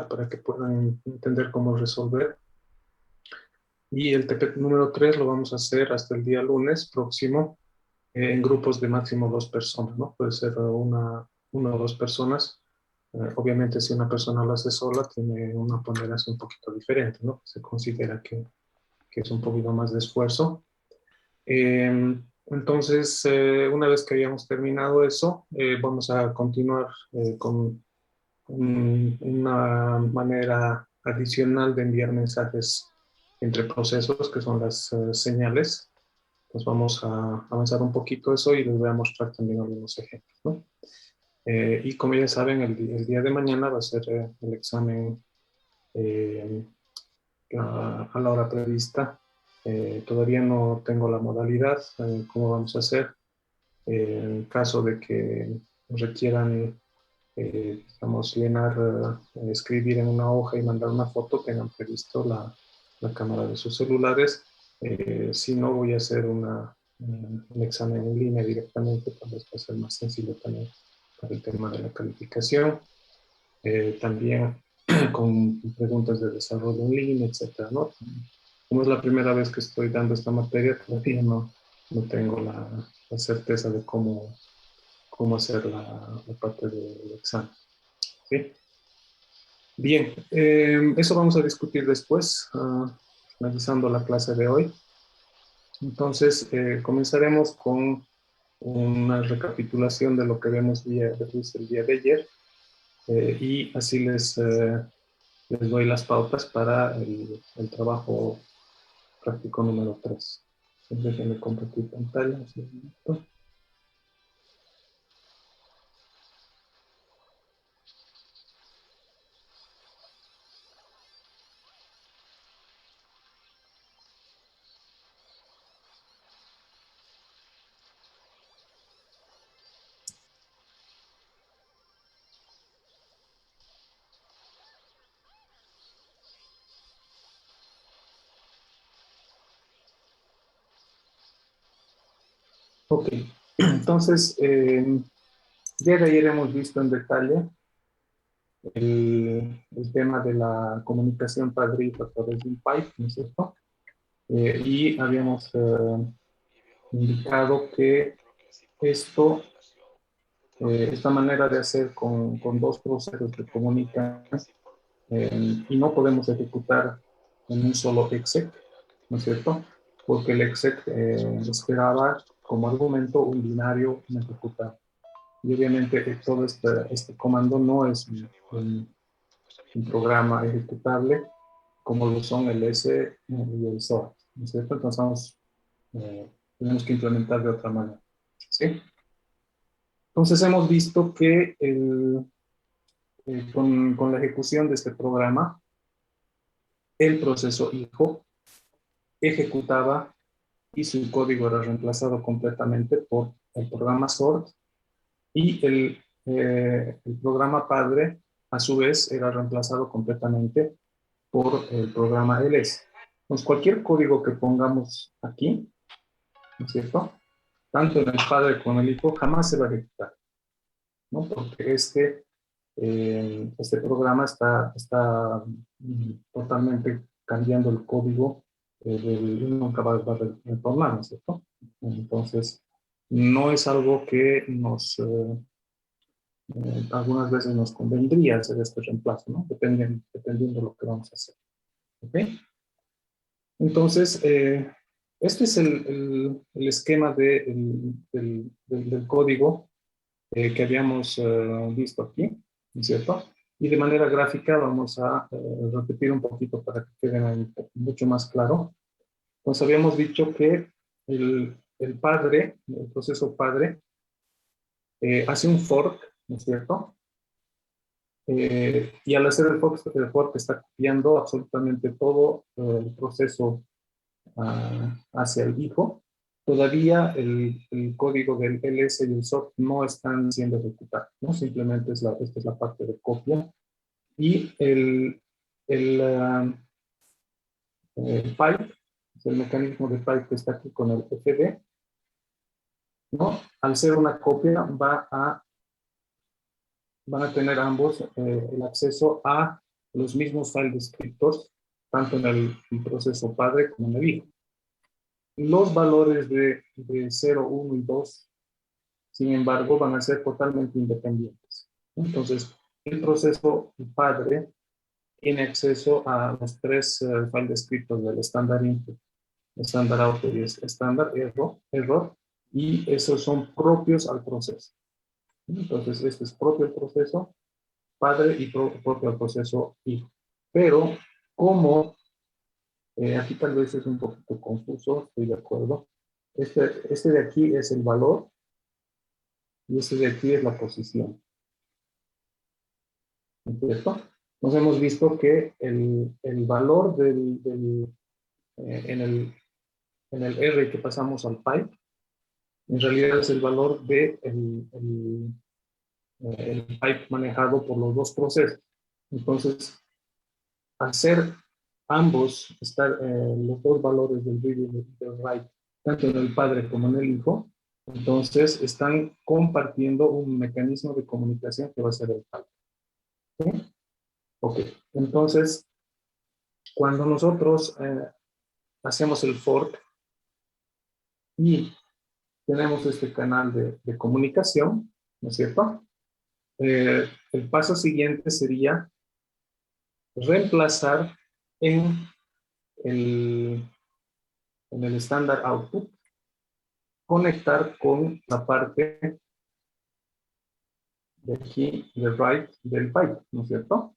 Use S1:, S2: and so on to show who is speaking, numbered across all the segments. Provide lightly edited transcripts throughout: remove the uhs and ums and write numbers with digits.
S1: para que puedan entender cómo resolver. Y el TP número 3 lo vamos a hacer hasta el día lunes próximo, en grupos de máximo 2 personas, ¿no? Puede ser una o dos personas. Obviamente, si una persona lo hace sola, tiene una ponderación un poquito diferente, ¿no? Se considera que es un poquito más de esfuerzo. Entonces, una vez que hayamos terminado eso, vamos a continuar con una manera adicional de enviar mensajes entre procesos, que son las señales. Pues vamos a avanzar un poquito eso y les voy a mostrar también algunos ejemplos, ¿no? Y como ya saben, el día de mañana va a ser el examen eh, a la hora prevista. Todavía no tengo la modalidad, cómo vamos a hacer. En caso de que requieran, digamos, llenar, escribir en una hoja y mandar una foto, tengan previsto la cámara de sus celulares. Si no, voy a hacer un examen en línea directamente, para después ser más sencillo también para el tema de la calificación. También con preguntas de desarrollo en línea, etcétera, ¿no? Como es la primera vez que estoy dando esta materia, todavía no tengo la certeza de cómo hacer la parte del examen. ¿Sí? Bien, eso vamos a discutir después, finalizando la clase de hoy. Entonces, comenzaremos con una recapitulación de lo que vemos el día de ayer, y así les doy las pautas para el trabajo práctico número 3. Déjenme compartir pantalla un segundito. Ok, entonces, el día de ayer hemos visto en detalle el tema de la comunicación padre-hijo a través de un pipe, ¿no es cierto? Y habíamos indicado que esto, esta manera de hacer con dos procesos que comunican, y no podemos ejecutar en un solo exec, ¿no es cierto? Porque el exec esperaba como argumento un binario no ejecutable. Y obviamente todo este comando no es un programa ejecutable como lo son el S y el SOA, ¿no es cierto? Entonces tenemos que implementar de otra manera, ¿sí? Entonces hemos visto que con la ejecución de este programa, el proceso hijo ejecutaba y su código era reemplazado completamente por el programa sort, y el programa padre a su vez era reemplazado completamente por el programa ls. Entonces cualquier código que pongamos aquí, ¿no es cierto? Tanto en el padre como en el hijo jamás se va a ejecutar, ¿no? Porque este programa está totalmente cambiando el código del nunca va a retornar, ¿no es cierto? Entonces, no es algo que algunas veces nos convendría hacer este reemplazo, ¿no? Dependiendo de lo que vamos a hacer. ¿Ok? Entonces, este es el esquema del código que habíamos visto aquí, ¿no es cierto? Y de manera gráfica vamos a repetir un poquito para que quede mucho más claro. Nos habíamos dicho que el padre, el proceso padre, hace un fork, ¿no es cierto? Y al hacer el fork está copiando absolutamente todo el proceso hacia el hijo. Todavía el código del ls y el sort no están siendo ejecutados, ¿no? Simplemente esta es la parte de copia. Y el pipe, es el mecanismo de pipe que está aquí con el fd, ¿no? Al ser una copia van a tener ambos el acceso a los mismos file descriptors, tanto en el proceso padre como en el hijo. Los valores de 0, 1 y 2, sin embargo, van a ser totalmente independientes. Entonces, el proceso padre tiene acceso a los tres file descriptors del estándar input, estándar output y estándar error, y esos son propios al proceso. Entonces, este es propio al proceso padre y propio al proceso hijo. Pero, como aquí tal vez es un poquito confuso, estoy de acuerdo. Este de aquí es el valor y este de aquí es la posición. ¿No es cierto? Nos hemos visto que el valor en el R que pasamos al pipe, en realidad es el valor de el pipe manejado por los dos procesos. Entonces, al ser ambos, estar los dos valores del read y del write, tanto en el padre como en el hijo, entonces están compartiendo un mecanismo de comunicación que va a ser el pipe. ¿Sí? Ok, entonces, cuando nosotros hacemos el fork y tenemos este canal de comunicación, ¿no es cierto? El paso siguiente sería reemplazar en el, en el standard output, conectar con la parte de aquí, de write del pipe, ¿no es cierto?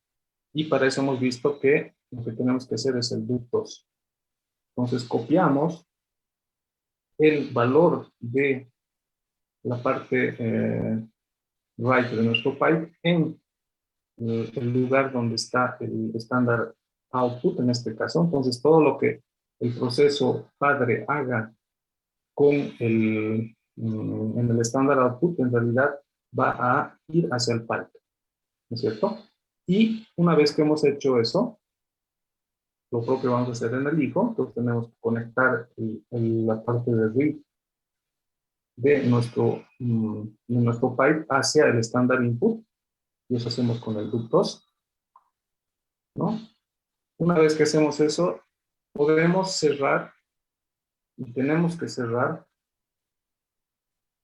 S1: Y para eso hemos visto que lo que tenemos que hacer es el do 2. Entonces copiamos el valor de la parte write de nuestro pipe en el lugar donde está el estándar output en este caso. Entonces todo lo que el proceso padre haga con en el estándar output en realidad va a ir hacia el pipe, ¿no es cierto? Y una vez que hemos hecho eso, lo propio vamos a hacer en el hijo. Entonces tenemos que conectar la parte de read de nuestro pipe hacia el estándar input, y eso hacemos con el loop 2, ¿no? Una vez que hacemos eso, podemos cerrar y tenemos que cerrar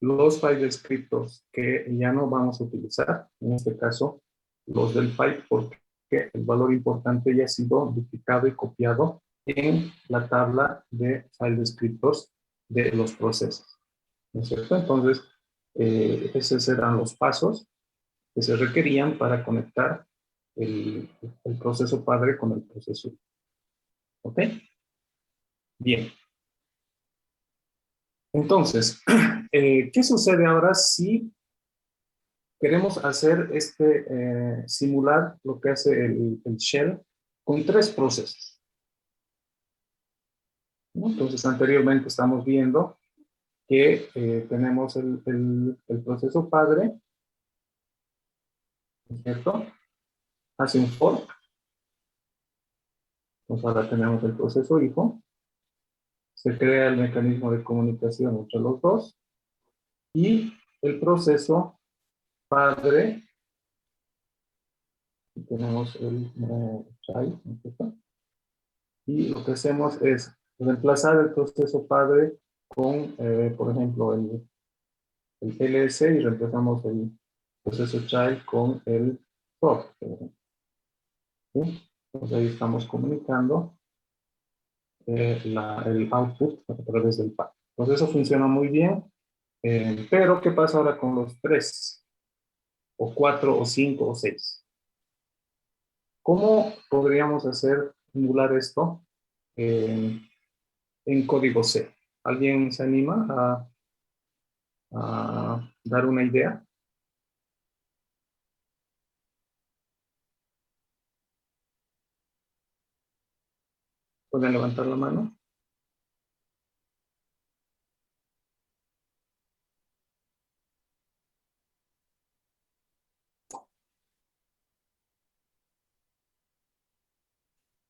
S1: los file descriptors que ya no vamos a utilizar, en este caso los del pipe, porque el valor importante ya ha sido duplicado y copiado en la tabla de file descriptors de los procesos, ¿no es cierto? Entonces, esos serán los pasos que se requerían para conectar el proceso padre con el proceso. ¿Ok? Bien. Entonces, ¿qué sucede ahora si queremos hacer simular lo que hace el shell con tres procesos? ¿No? Entonces, anteriormente estamos viendo que tenemos el proceso padre, ¿no es cierto? Hace un fork. Entonces, ahora tenemos el proceso hijo. Se crea el mecanismo de comunicación entre los dos. Y el proceso padre, tenemos el child, ¿no es cierto? Y lo que hacemos es reemplazar el proceso padre con, por ejemplo, el ls, y reemplazamos el proceso child con el fork, por ejemplo. ¿Sí? Entonces ahí estamos comunicando el output a través del pipe. Entonces eso funciona muy bien, pero ¿qué pasa ahora con los 3, o 4, o 5, o 6? ¿Cómo podríamos hacer simular esto en código C? ¿Alguien se anima a dar una idea? ¿Pueden levantar la mano?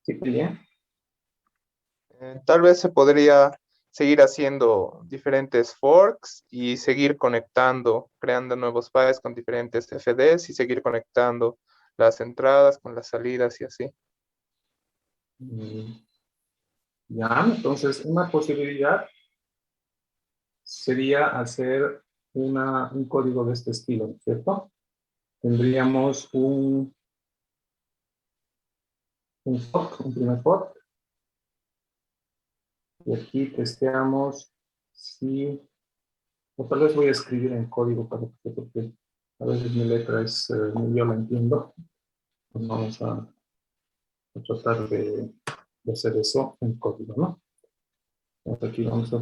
S1: Sí, bien.
S2: Tal vez se podría seguir haciendo diferentes forks y seguir conectando, creando nuevos files con diferentes FDs y seguir conectando las entradas con las salidas y así.
S1: Mm, Ya, entonces una posibilidad sería hacer un código de este estilo, ¿cierto? Tendríamos un fork, un primer fork, y aquí testeamos si, o tal vez voy a escribir en código para que, porque a veces mi letra es, yo la entiendo. Pues vamos a tratar de hacer eso en código, ¿no? Entonces aquí vamos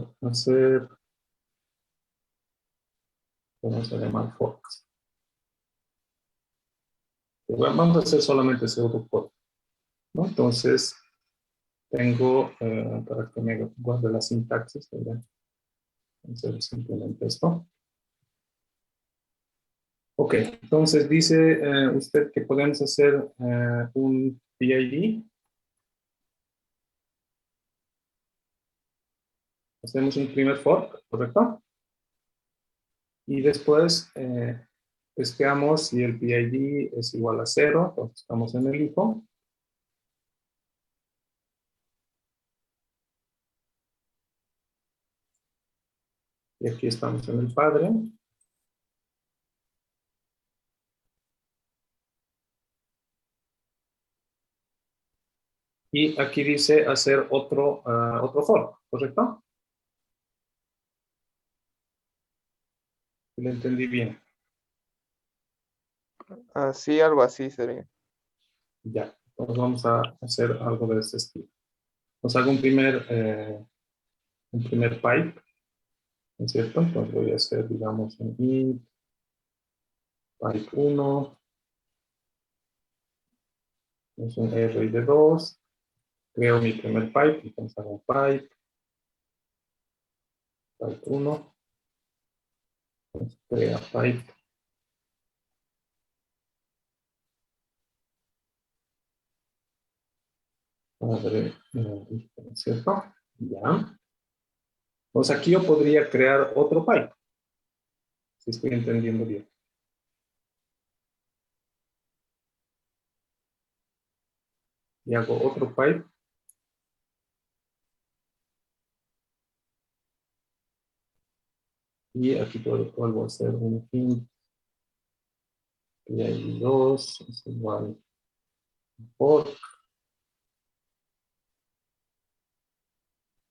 S1: a llamar forks. Vamos a hacer solamente pseudocode, ¿no? Entonces, tengo, para que me guarde la sintaxis, voy a hacer simplemente esto. Ok, entonces dice usted que podemos hacer un PID. Hacemos un primer fork, ¿correcto? Y después testeamos si el PID es igual a 0, entonces estamos en el hijo. Y aquí estamos en el padre. Y aquí dice hacer otro fork, ¿correcto? Lo entendí bien.
S2: Así, algo así sería.
S1: Ya, entonces vamos a hacer algo de este estilo. Nos hago un primer pipe, ¿no es cierto? Entonces voy a hacer, digamos, un int, pipe 1, es un array de 2, creo mi primer pipe, entonces hago pipe 1, entonces crea pipe, padre, ¿no es cierto? Ya. Entonces aquí yo podría crear otro pipe, si estoy entendiendo bien. Y hago otro pipe. Y aquí vuelvo a hacer un int, y hay 2 es igual por.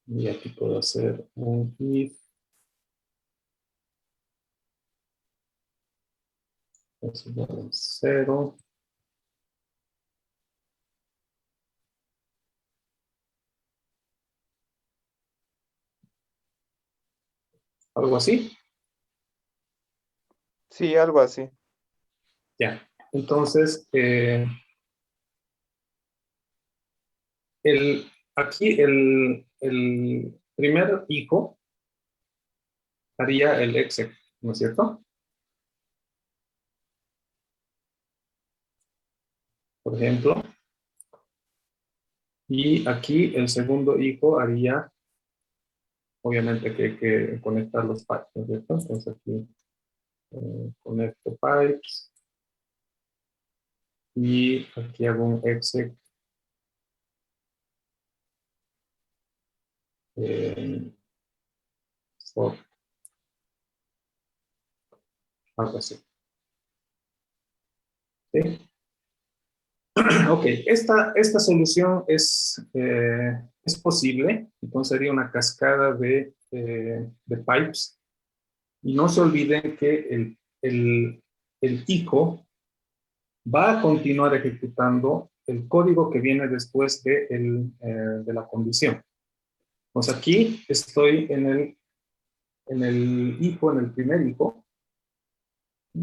S1: Y aquí puedo hacer un if, es igual a 0. Algo así.
S2: Sí, algo así.
S1: Ya. Entonces, aquí el primer hijo haría el exec, ¿no es cierto? Por ejemplo. Y aquí el segundo hijo haría, obviamente que hay que conectar los pipes, ¿no es cierto? Entonces aquí conecto pipes y aquí hago un exec for algo así. ¿Sí? Ok, esta solución es posible, entonces sería una cascada de pipes. Y no se olviden que el hijo va a continuar ejecutando el código que viene después de la condición. Pues aquí estoy en el hijo, en el primer hijo.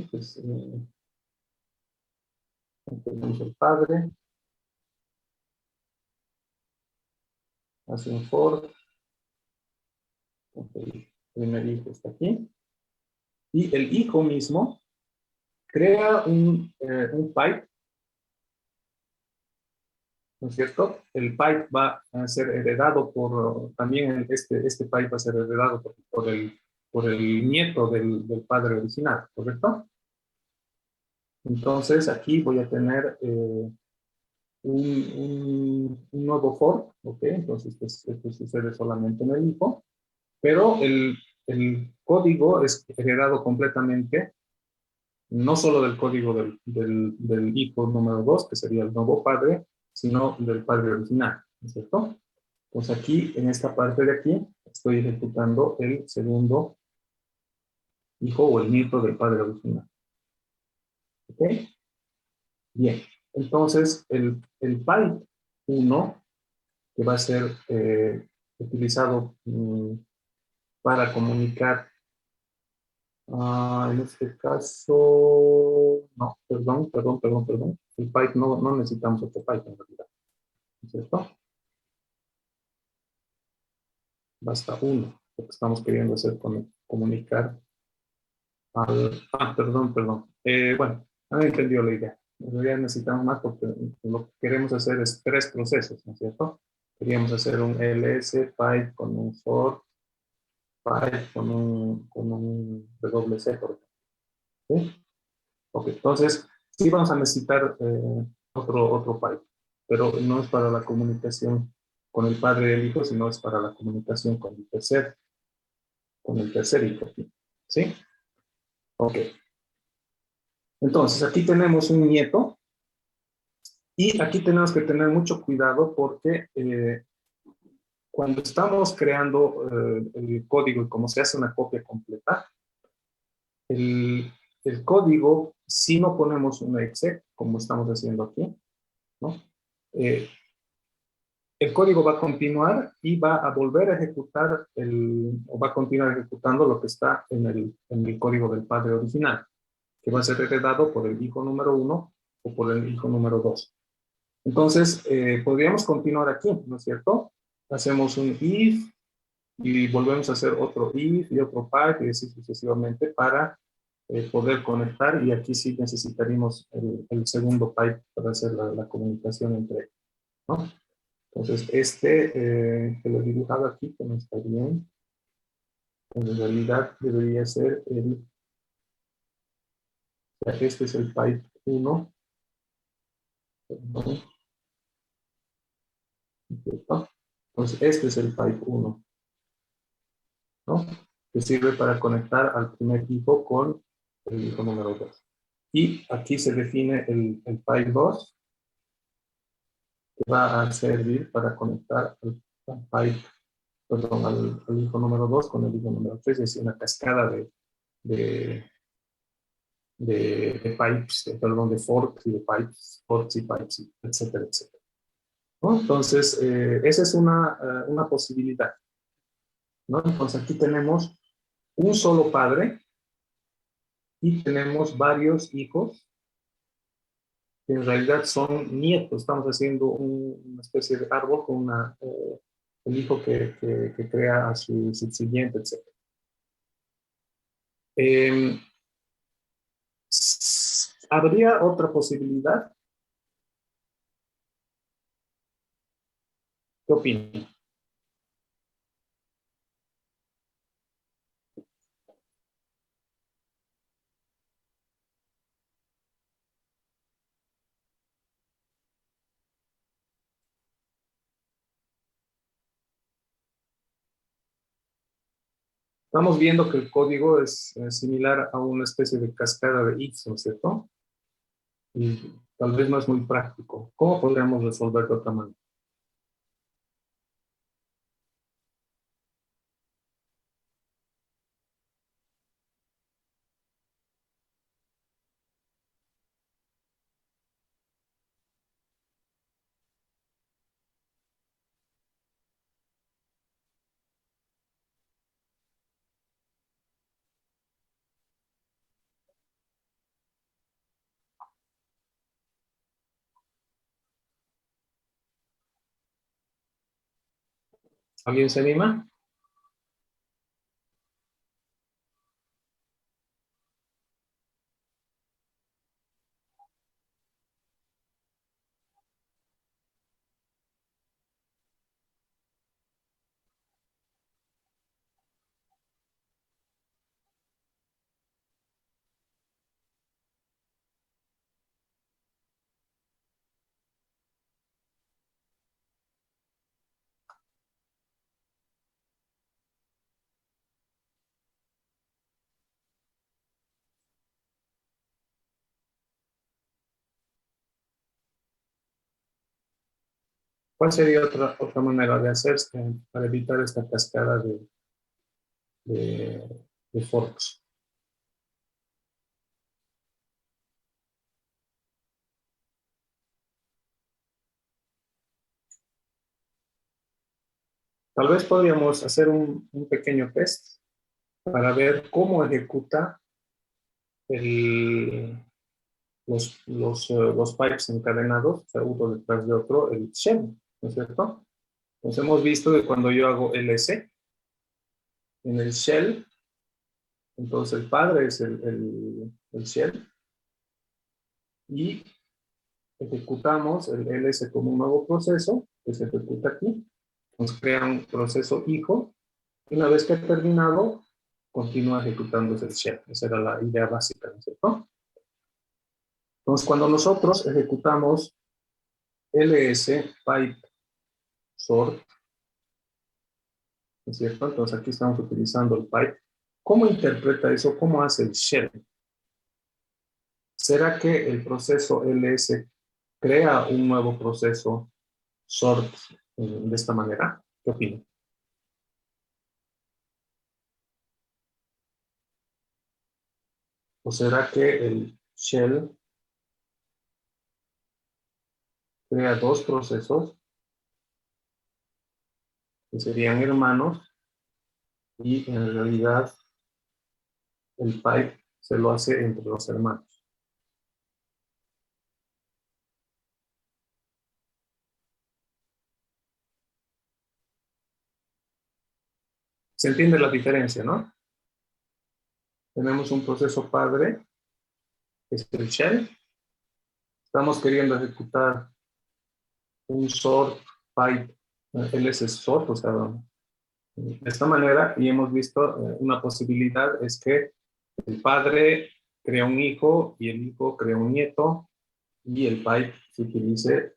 S1: Pues, tenemos el padre, hace un for, el primer hijo está aquí. Y el hijo mismo crea un pipe, ¿no es cierto? El pipe va a ser heredado también este pipe va a ser heredado por el nieto del padre original, ¿correcto? Entonces aquí voy a tener un nuevo for, ¿ok? Entonces esto sucede solamente en el hijo, pero el código es heredado completamente, no solo del código del hijo número 2 que sería el nuevo padre, sino del padre original, ¿no es cierto? Pues aquí, en esta parte de aquí, estoy ejecutando el segundo hijo o el nieto del padre original. ¿Ok? Bien. Entonces, el pipe 1, que va a ser utilizado para comunicar, en este caso, no, perdón. El pipe no necesitamos otro pipe en realidad, ¿no es cierto? Basta uno, lo que estamos queriendo hacer con comunicar perdón. Bueno, han entendido la idea. En realidad necesitamos más porque lo que queremos hacer es tres procesos, ¿no es cierto? Queríamos hacer un ls, pipe con un for, pipe con un WC, por ejemplo. ¿Sí? Ok, entonces sí vamos a necesitar otro pipe, pero no es para la comunicación con el padre del hijo, sino es para la comunicación con el tercer hijo. ¿Sí? Ok. Entonces aquí tenemos un nieto. Y aquí tenemos que tener mucho cuidado porque cuando estamos creando el código y como se hace una copia completa, el, el código, si no ponemos un exec, como estamos haciendo aquí, ¿no? Eh, el código va a continuar y va a volver a ejecutar o va a continuar ejecutando lo que está en el código del padre original, que va a ser heredado por el hijo número 1 o por el hijo número 2. Entonces, podríamos continuar aquí, ¿no es cierto? Hacemos un if y volvemos a hacer otro if y otro pipe y así sucesivamente para poder conectar y aquí sí necesitaríamos el segundo pipe para hacer la comunicación entre ellos, ¿no? Entonces, que lo he dibujado aquí, que no está bien, en realidad debería ser este es el pipe 1, perdón, ¿cierto? Entonces, este es el pipe 1, ¿no? Que sirve para conectar al primer hijo con el hijo número 2. Y aquí se define el pipe 2, que va a servir para conectar al hijo número 2 con el hijo número 3, es decir, una cascada de, de pipes, de forks y de pipes, forks y pipes, etcétera, etcétera. ¿No? Entonces, esa es una posibilidad, ¿no? Entonces, aquí tenemos un solo padre y tenemos varios hijos que en realidad son nietos. Estamos haciendo una especie de árbol con el hijo que crea a su subsiguiente, etc. Eh, ¿Habría otra posibilidad? ¿Qué opinan? Estamos viendo que el código es similar a una especie de cascada de ifs, ¿no es cierto? Y tal vez no es muy práctico. ¿Cómo podríamos resolver de otra manera? ¿Alguien se anima? ¿Cuál sería otra manera de hacer para evitar esta cascada de, de forks? Tal vez podríamos hacer un pequeño test para ver cómo ejecuta el, los pipes encadenados, o sea, uno detrás de otro, el shell, ¿no es cierto? Entonces hemos visto que cuando yo hago ls en el shell, entonces el padre es el shell y ejecutamos el ls como un nuevo proceso que se ejecuta aquí, nos crea un proceso hijo y una vez que ha terminado, continúa ejecutándose el shell. Esa era la idea básica, ¿no es cierto? Entonces cuando nosotros ejecutamos ls pipe sort, ¿no es cierto? Entonces aquí estamos utilizando el pipe. ¿Cómo interpreta eso? ¿Cómo hace el shell? ¿Será que el proceso ls crea un nuevo proceso sort de esta manera? ¿Qué opina? ¿O será que el shell crea dos procesos que serían hermanos y en realidad el pipe se lo hace entre los hermanos? ¿Se entiende la diferencia, no? Tenemos un proceso padre, que es el shell. Estamos queriendo ejecutar un sort pipe, ls sort, o sea, de esta manera, y hemos visto una posibilidad es que el padre crea un hijo y el hijo crea un nieto y el pipe se utilice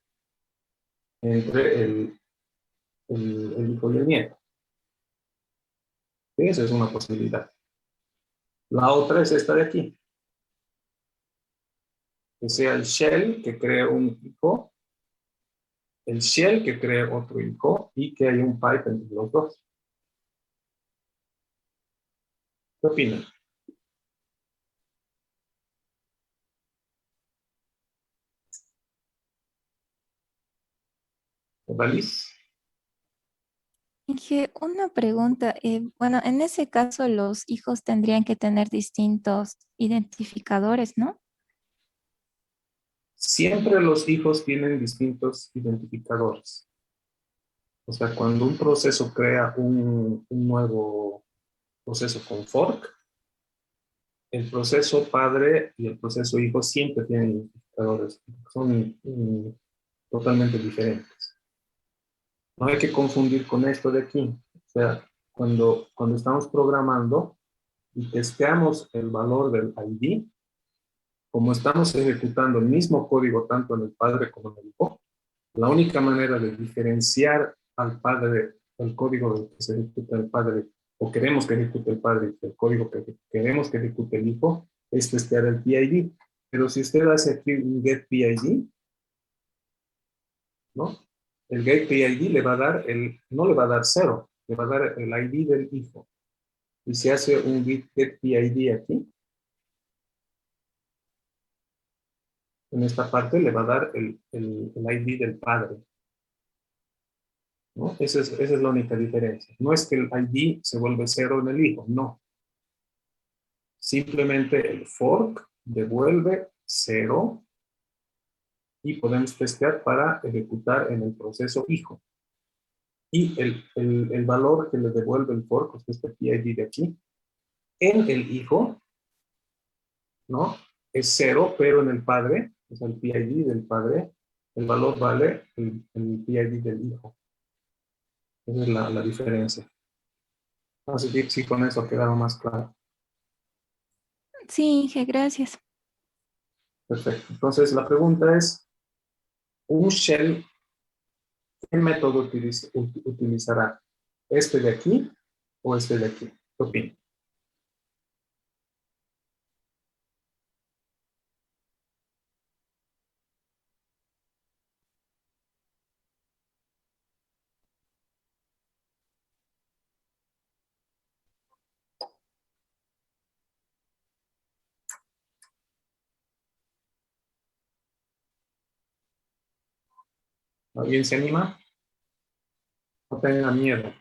S1: entre el hijo y el nieto. Esa es una posibilidad. La otra es esta de aquí, que sea el shell que cree un hijo, el shell que cree otro hijo y que haya un pipe entre los dos. ¿Qué opinan? ¿Valís?
S3: Inge, una pregunta. Bueno, en ese caso los hijos tendrían que tener distintos identificadores, ¿no?
S1: Siempre los hijos tienen distintos identificadores. O sea, cuando un proceso crea un nuevo proceso con fork, el proceso padre y el proceso hijo siempre tienen identificadores. Son totalmente diferentes. No hay que confundir con esto de aquí. O sea, cuando estamos programando y testeamos el valor del ID, como estamos ejecutando el mismo código tanto en el padre como en el hijo, la única manera de diferenciar al padre, el código del que se ejecuta el padre, o queremos que ejecute el padre, el código que queremos que ejecute el hijo, es testear el PID. Pero si usted hace aquí un get PID, ¿no? El get PID le va a dar no le va a dar cero, le va a dar el ID del hijo. Y si hace un get PID aquí, en esta parte le va a dar el ID del padre, ¿no? Esa es la única diferencia. No es que el ID se vuelve cero en el hijo, no. Simplemente el fork devuelve cero y podemos testear para ejecutar en el proceso hijo. Y el valor que le devuelve el fork, que es este PID de aquí, en el hijo, ¿no? Es cero, pero en el padre, o sea, el PID del padre, el valor vale el PID del hijo. Esa es la diferencia. Así que sí, con eso ha quedado más claro.
S3: Sí, Inge, gracias.
S1: Perfecto. Entonces, la pregunta es, ¿un shell qué método utilizará? ¿Este de aquí o este de aquí? ¿Qué opina? ¿Alguien se anima? No tengan miedo.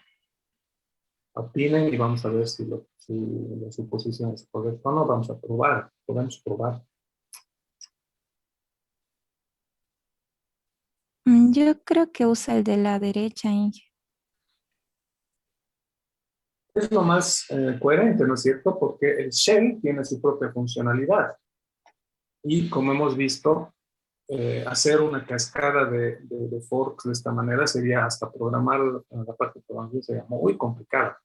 S1: Opinen y vamos a ver si la suposición es correcta o no. Vamos a probar. Podemos probar.
S3: Yo creo que usa el de la derecha, Inge.
S1: Es lo más coherente, ¿no es cierto? Porque el shell tiene su propia funcionalidad. Y como hemos visto, hacer una cascada de forks de esta manera sería hasta programar la parte de programación sería muy complicada.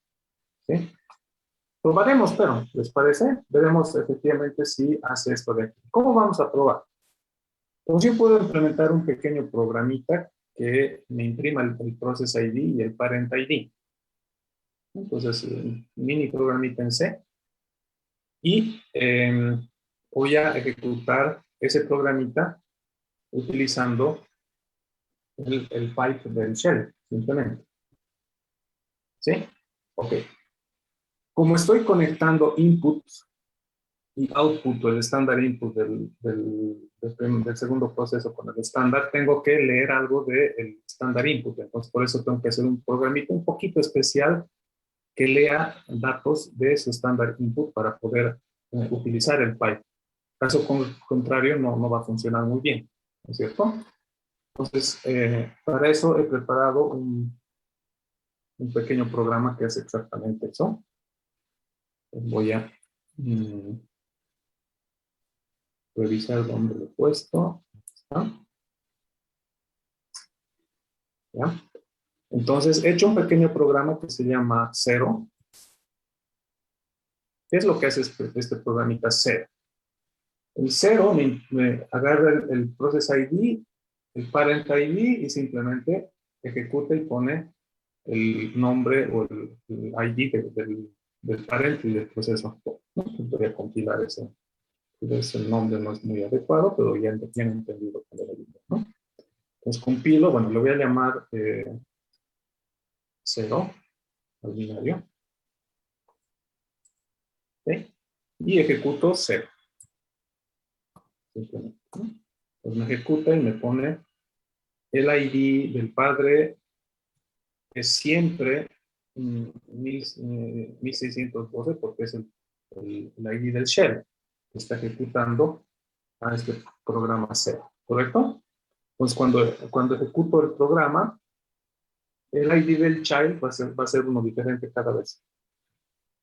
S1: ¿Sí? Probaremos, pero ¿les parece? Veremos efectivamente si hace esto de aquí. ¿Cómo vamos a probar? Pues yo puedo implementar un pequeño programita que me imprima el Process ID y el Parent ID. Entonces, un mini programita en C. Y voy a ejecutar ese programita utilizando el pipe del shell, simplemente. ¿Sí? Ok. Como estoy conectando input y output, o el estándar input del segundo proceso con el estándar, tengo que leer algo del estándar input. Entonces, por eso tengo que hacer un programita un poquito especial que lea datos de su estándar input para poder utilizar el pipe. Caso contrario, no va a funcionar muy bien, ¿no es cierto? Entonces, para eso he preparado un pequeño programa que hace exactamente eso. Voy a revisar dónde lo he puesto. ¿Está? ¿Ya? Entonces, he hecho un pequeño programa que se llama Zero. ¿Qué es lo que hace este programita Zero? El Zero me agarra el Process ID, el Parent ID y simplemente ejecuta y pone el nombre o el ID del parent y del proceso. ¿No? Voy a compilar ese. Entonces el nombre no es muy adecuado, pero ya han entendido cuál era el ID, ¿no? Entonces compilo, bueno, lo voy a llamar 0 al binario. ¿Sí? Y ejecuto 0. Simplemente, ¿no? Entonces me ejecuta y me pone el ID del padre, que es siempre 1612, porque es el ID del shell que está ejecutando a este programa 0, ¿correcto? Entonces, cuando ejecuto el programa, el ID del child va a ser uno diferente cada vez.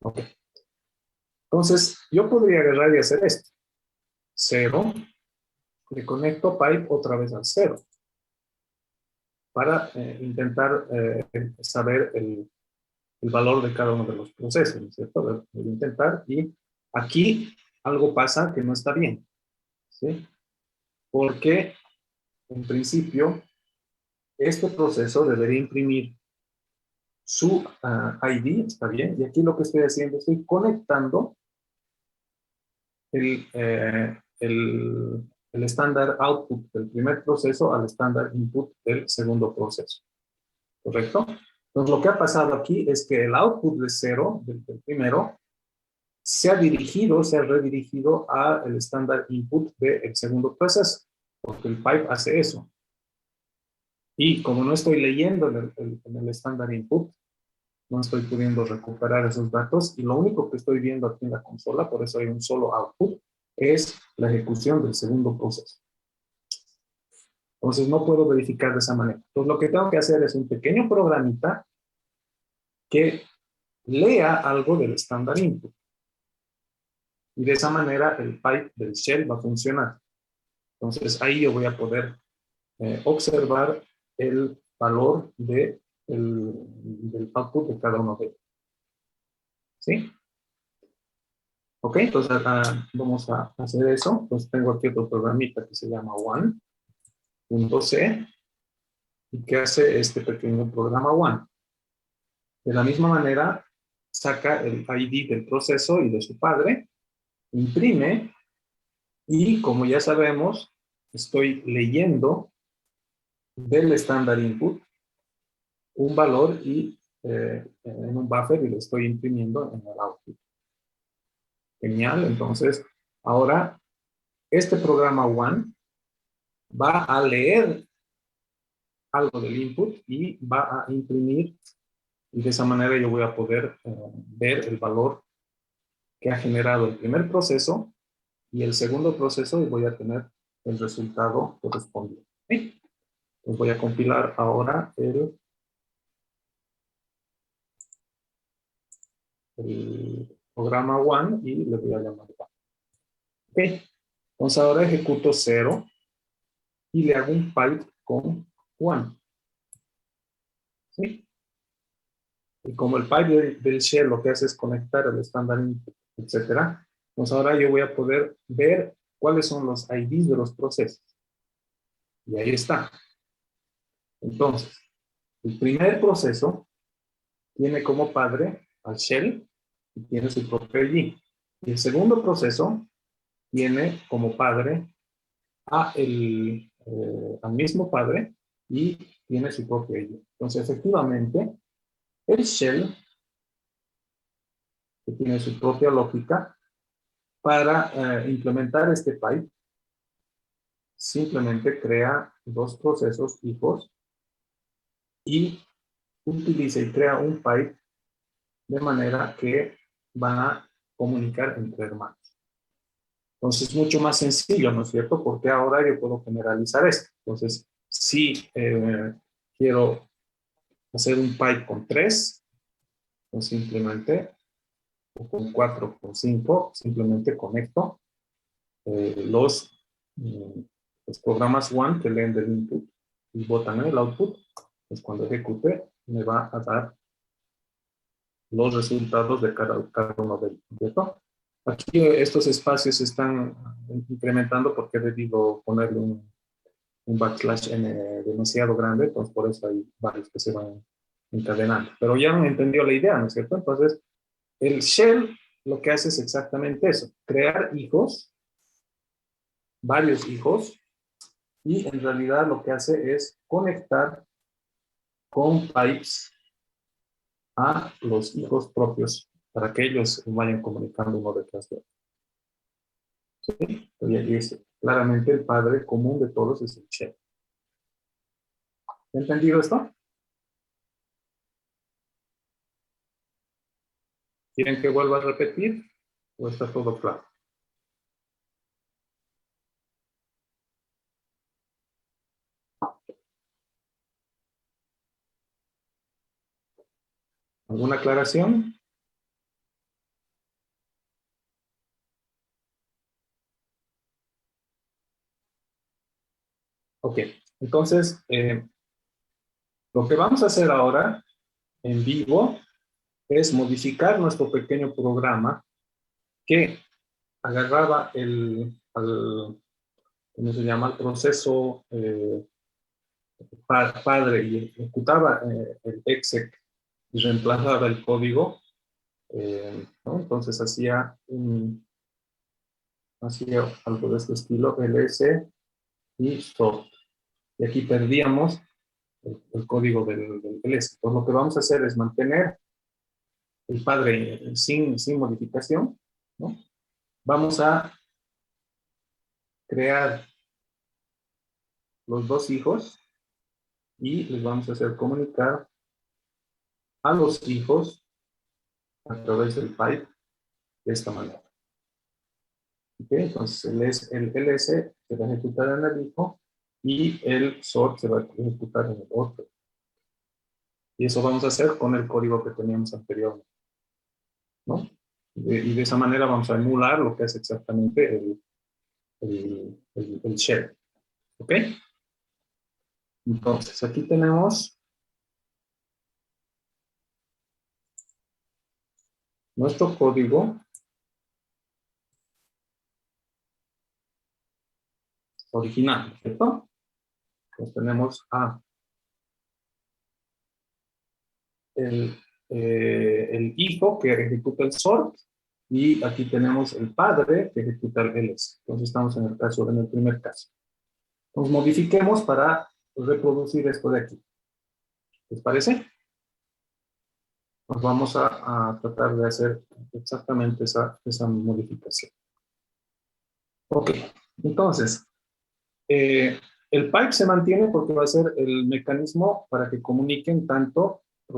S1: Ok. Entonces, yo podría agarrar y hacer esto. 0, le conecto pipe otra vez al 0 para intentar saber el valor de cada uno de los procesos, ¿no es cierto? Voy a intentar y aquí algo pasa que no está bien, ¿sí? Porque en principio este proceso debería imprimir su ID, está bien, y aquí lo que estoy haciendo, estoy conectando el estándar output del primer proceso al estándar input del segundo proceso, ¿correcto? Entonces lo que ha pasado aquí es que el output de 0 del primero se ha redirigido al estándar input del segundo proceso, porque el pipe hace eso. Y como no estoy leyendo en el estándar input, no estoy pudiendo recuperar esos datos y lo único que estoy viendo aquí en la consola, por eso hay un solo output, es la ejecución del segundo proceso. Entonces no puedo verificar de esa manera. Entonces lo que tengo que hacer es un pequeño programita que lea algo del estándar input. Y de esa manera el pipe del shell va a funcionar. Entonces ahí yo voy a poder observar el valor del output de cada uno de ellos. ¿Sí? Ok, entonces vamos a hacer eso. Entonces tengo aquí otro programita que se llama one.c y que hace este pequeño programa one. De la misma manera, saca el ID del proceso y de su padre, imprime y como ya sabemos, estoy leyendo del estándar input un valor y en un buffer y lo estoy imprimiendo en el output. Genial, entonces ahora este programa one va a leer algo del input y va a imprimir, y de esa manera yo voy a poder ver el valor que ha generado el primer proceso y el segundo proceso, y voy a tener el resultado correspondiente. ¿Sí? Pues voy a compilar ahora el programa one y le voy a llamar one. Ok, entonces ahora ejecuto 0 y le hago un pipe con one. ¿Sí? Y como el pipe del shell lo que hace es conectar el estándar input, etcétera, pues ahora yo voy a poder ver cuáles son los IDs de los procesos. Y ahí está. Entonces, el primer proceso tiene como padre al shell y tiene su propio ID. Y el segundo proceso tiene como padre al mismo padre y tiene su propio ID. Entonces, efectivamente, el shell, que tiene su propia lógica, para implementar este pipe, simplemente crea dos procesos hijos y utiliza y crea un pipe de manera que van a comunicar entre hermanos. Entonces, es mucho más sencillo, ¿no es cierto? Porque ahora yo puedo generalizar esto. Entonces, si quiero hacer un pipe con 3, pues simplemente, o con 4, con 5, simplemente conecto los programas one que leen del input y botan en el output. Pues cuando ejecute, me va a dar los resultados de cada uno de todo. Aquí estos espacios se están incrementando porque he debido ponerle un backslash n demasiado grande, entonces por eso hay varios que se van encadenando. Pero ya han entendido la idea, ¿no es cierto? Entonces, el shell lo que hace es exactamente eso, crear hijos, varios hijos, y en realidad lo que hace es conectar con pipes a los hijos propios para que ellos vayan comunicando uno detrás de otro. ¿Sí? Y aquí es claramente el padre común de todos es el shell. ¿Entendido esto? ¿Quieren que vuelva a repetir? ¿O está todo claro? ¿Alguna aclaración? Ok, entonces, lo que vamos a hacer ahora en vivo es modificar nuestro pequeño programa que agarraba ¿cómo se llama? El proceso padre y ejecutaba el exec y reemplazaba el código, ¿no? Entonces hacía algo de este estilo, ls y stop. Y aquí perdíamos el código del ls. Entonces lo que vamos a hacer es mantener el padre sin modificación, ¿no? Vamos a crear los dos hijos y les vamos a hacer comunicar a los hijos a través del pipe de esta manera. ¿Okay? Entonces el ls se va a ejecutar en el hijo y el sort se va a ejecutar en el otro. Y eso vamos a hacer con el código que teníamos anteriormente, ¿no? Y de esa manera vamos a emular lo que es exactamente el shell. ¿Ok? Entonces, aquí tenemos nuestro código original, ¿cierto? Entonces tenemos el hijo que ejecuta el sort y aquí tenemos el padre que ejecuta el ls. Entonces estamos en el primer caso. Entonces modifiquemos para reproducir esto de aquí. ¿Les parece? Nos vamos a tratar de hacer exactamente esa modificación. Ok, entonces, El pipe se mantiene porque va a ser el mecanismo para que comuniquen tanto el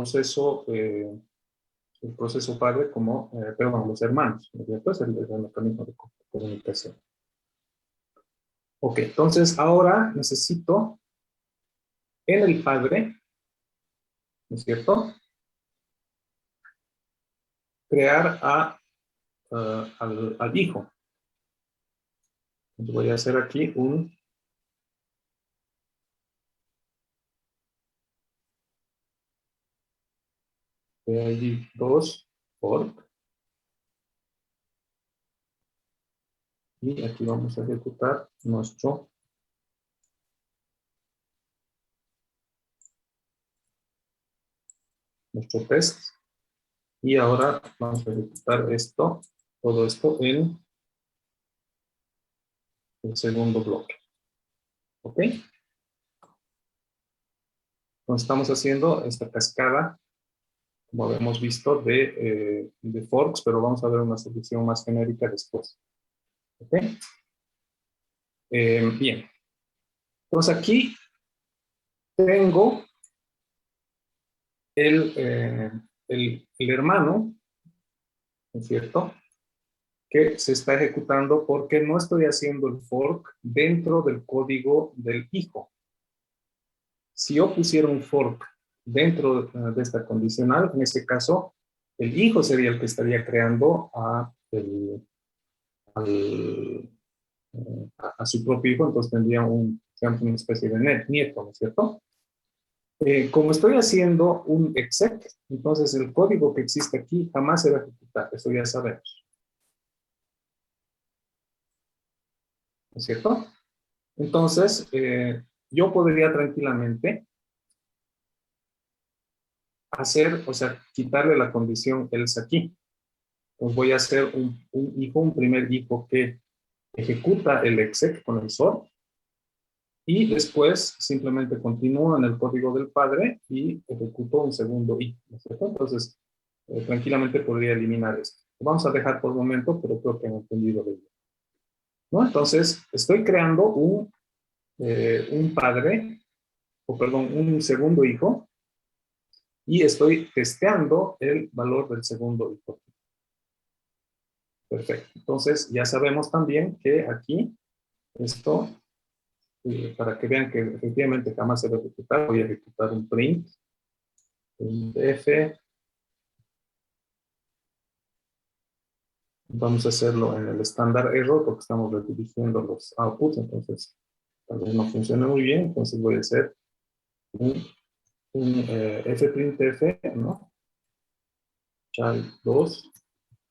S1: proceso padre como, perdón, los hermanos, ¿no es cierto? Es el mecanismo de comunicación. Ok, entonces ahora necesito en el padre, ¿no es cierto? Crear al hijo. Entonces voy a hacer aquí un PID2 fork. Y aquí vamos a ejecutar nuestro test. Y ahora vamos a ejecutar todo esto en el segundo bloque. ¿Ok? Entonces estamos haciendo esta cascada, como habíamos visto, de forks, pero vamos a ver una solución más genérica después. ¿Ok? Bien. Entonces aquí tengo el hermano, ¿no es cierto?, que se está ejecutando porque no estoy haciendo el fork dentro del código del hijo. Si yo pusiera un fork dentro de esta condicional, en este caso, el hijo sería el que estaría creando a su propio hijo, entonces tendría una especie de nieto, ¿no es cierto? Como estoy haciendo un exec, entonces el código que existe aquí jamás se va a ejecutar, eso ya sabemos, ¿no es cierto? Entonces, yo podría tranquilamente o sea, quitarle la condición else aquí. Pues voy a hacer un primer hijo que ejecuta el exec con el sort y después simplemente continúo en el código del padre y ejecuto un segundo hijo, ¿no es cierto? Entonces, tranquilamente podría eliminar esto. Lo vamos a dejar por el momento, pero creo que han entendido de ello, ¿no? Entonces, estoy creando un padre, o perdón, un segundo hijo, y estoy testeando el valor del segundo hijo. Perfecto. Entonces, ya sabemos también que aquí, esto, para que vean que efectivamente jamás se va a ejecutar, voy a ejecutar un print f. Vamos a hacerlo en el estándar error porque estamos redirigiendo los outputs, entonces tal vez no funcione muy bien, entonces voy a hacer un fprintf, ¿no? Child2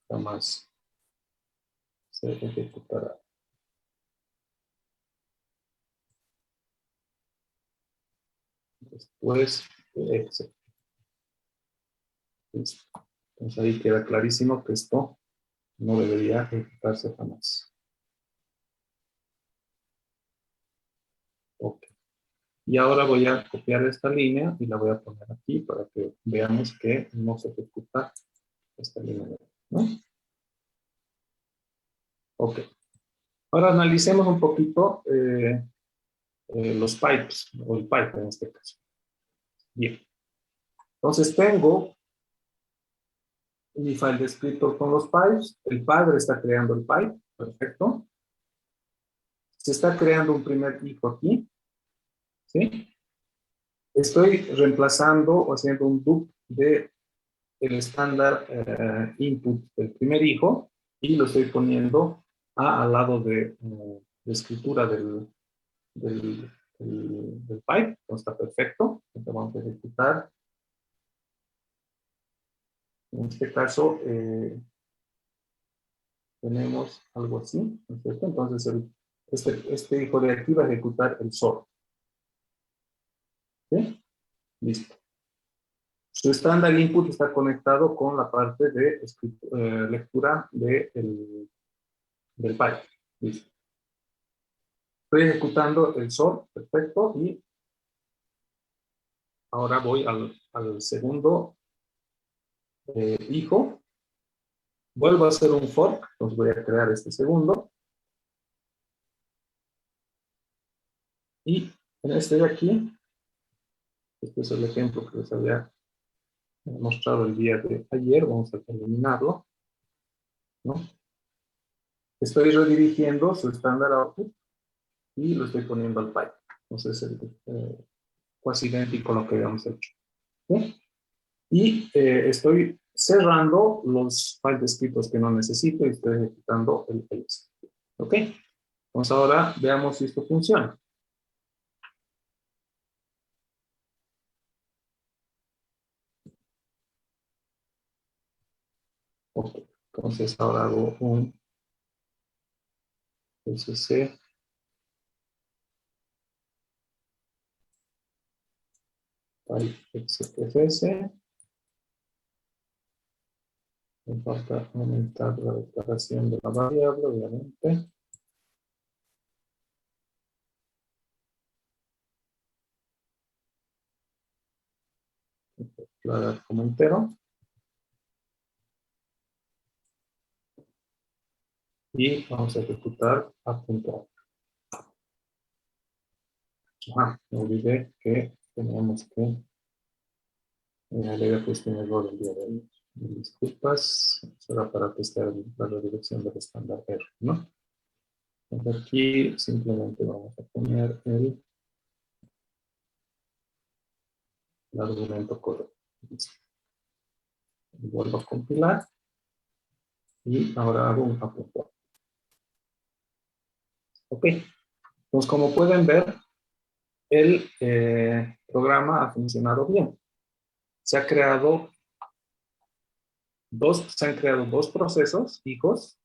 S1: jamás se ejecutará. Después de exec. Listo. Entonces ahí queda clarísimo que esto no debería ejecutarse jamás. Ok. Y ahora voy a copiar esta línea y la voy a poner aquí para que veamos que no se ejecuta esta línea, ¿no? Ok. Ahora analicemos un poquito los pipes, o el pipe en este caso. Bien. Entonces tengo mi file descriptor con los pipes. El padre está creando el pipe. Perfecto. Se está creando un primer hijo aquí. ¿Sí? Estoy reemplazando o haciendo un dup de el estándar input del primer hijo y lo estoy poniendo al lado de escritura del pipe. Entonces está perfecto. Entonces vamos a ejecutar. En este caso tenemos algo así, ¿no es cierto? Entonces este hijo de aquí va a ejecutar el sort. ¿Sí? Listo. Su estándar input está conectado con la parte de lectura del pipe. Listo. Estoy ejecutando el sort, perfecto, y ahora voy al segundo hijo. Vuelvo a hacer un fork, entonces voy a crear este segundo. Y en este de aquí, este es el ejemplo que les había mostrado el día de ayer, vamos a eliminarlo, ¿no? Estoy redirigiendo su estándar output y lo estoy poniendo al pipe. Entonces es casi idéntico a lo que habíamos hecho. ¿Sí? Y estoy cerrando los files descritos que no necesito y estoy ejecutando el else. ¿Ok? Entonces ahora veamos si esto funciona. Ok. Entonces ahora hago un sc pipe xfs. Me falta aumentar la declaración de la variable, obviamente. Declarar como entero. Y vamos a ejecutar a punto. Me olvidé que teníamos que le había puesto un error el día de hoy. Disculpas, será para testear la redirección del estándar R, ¿no? Entonces aquí simplemente vamos a poner el argumento correcto. Vuelvo a compilar y ahora hago un apunto. Ok, entonces como pueden ver, el programa ha funcionado bien. Se han creado dos procesos hijos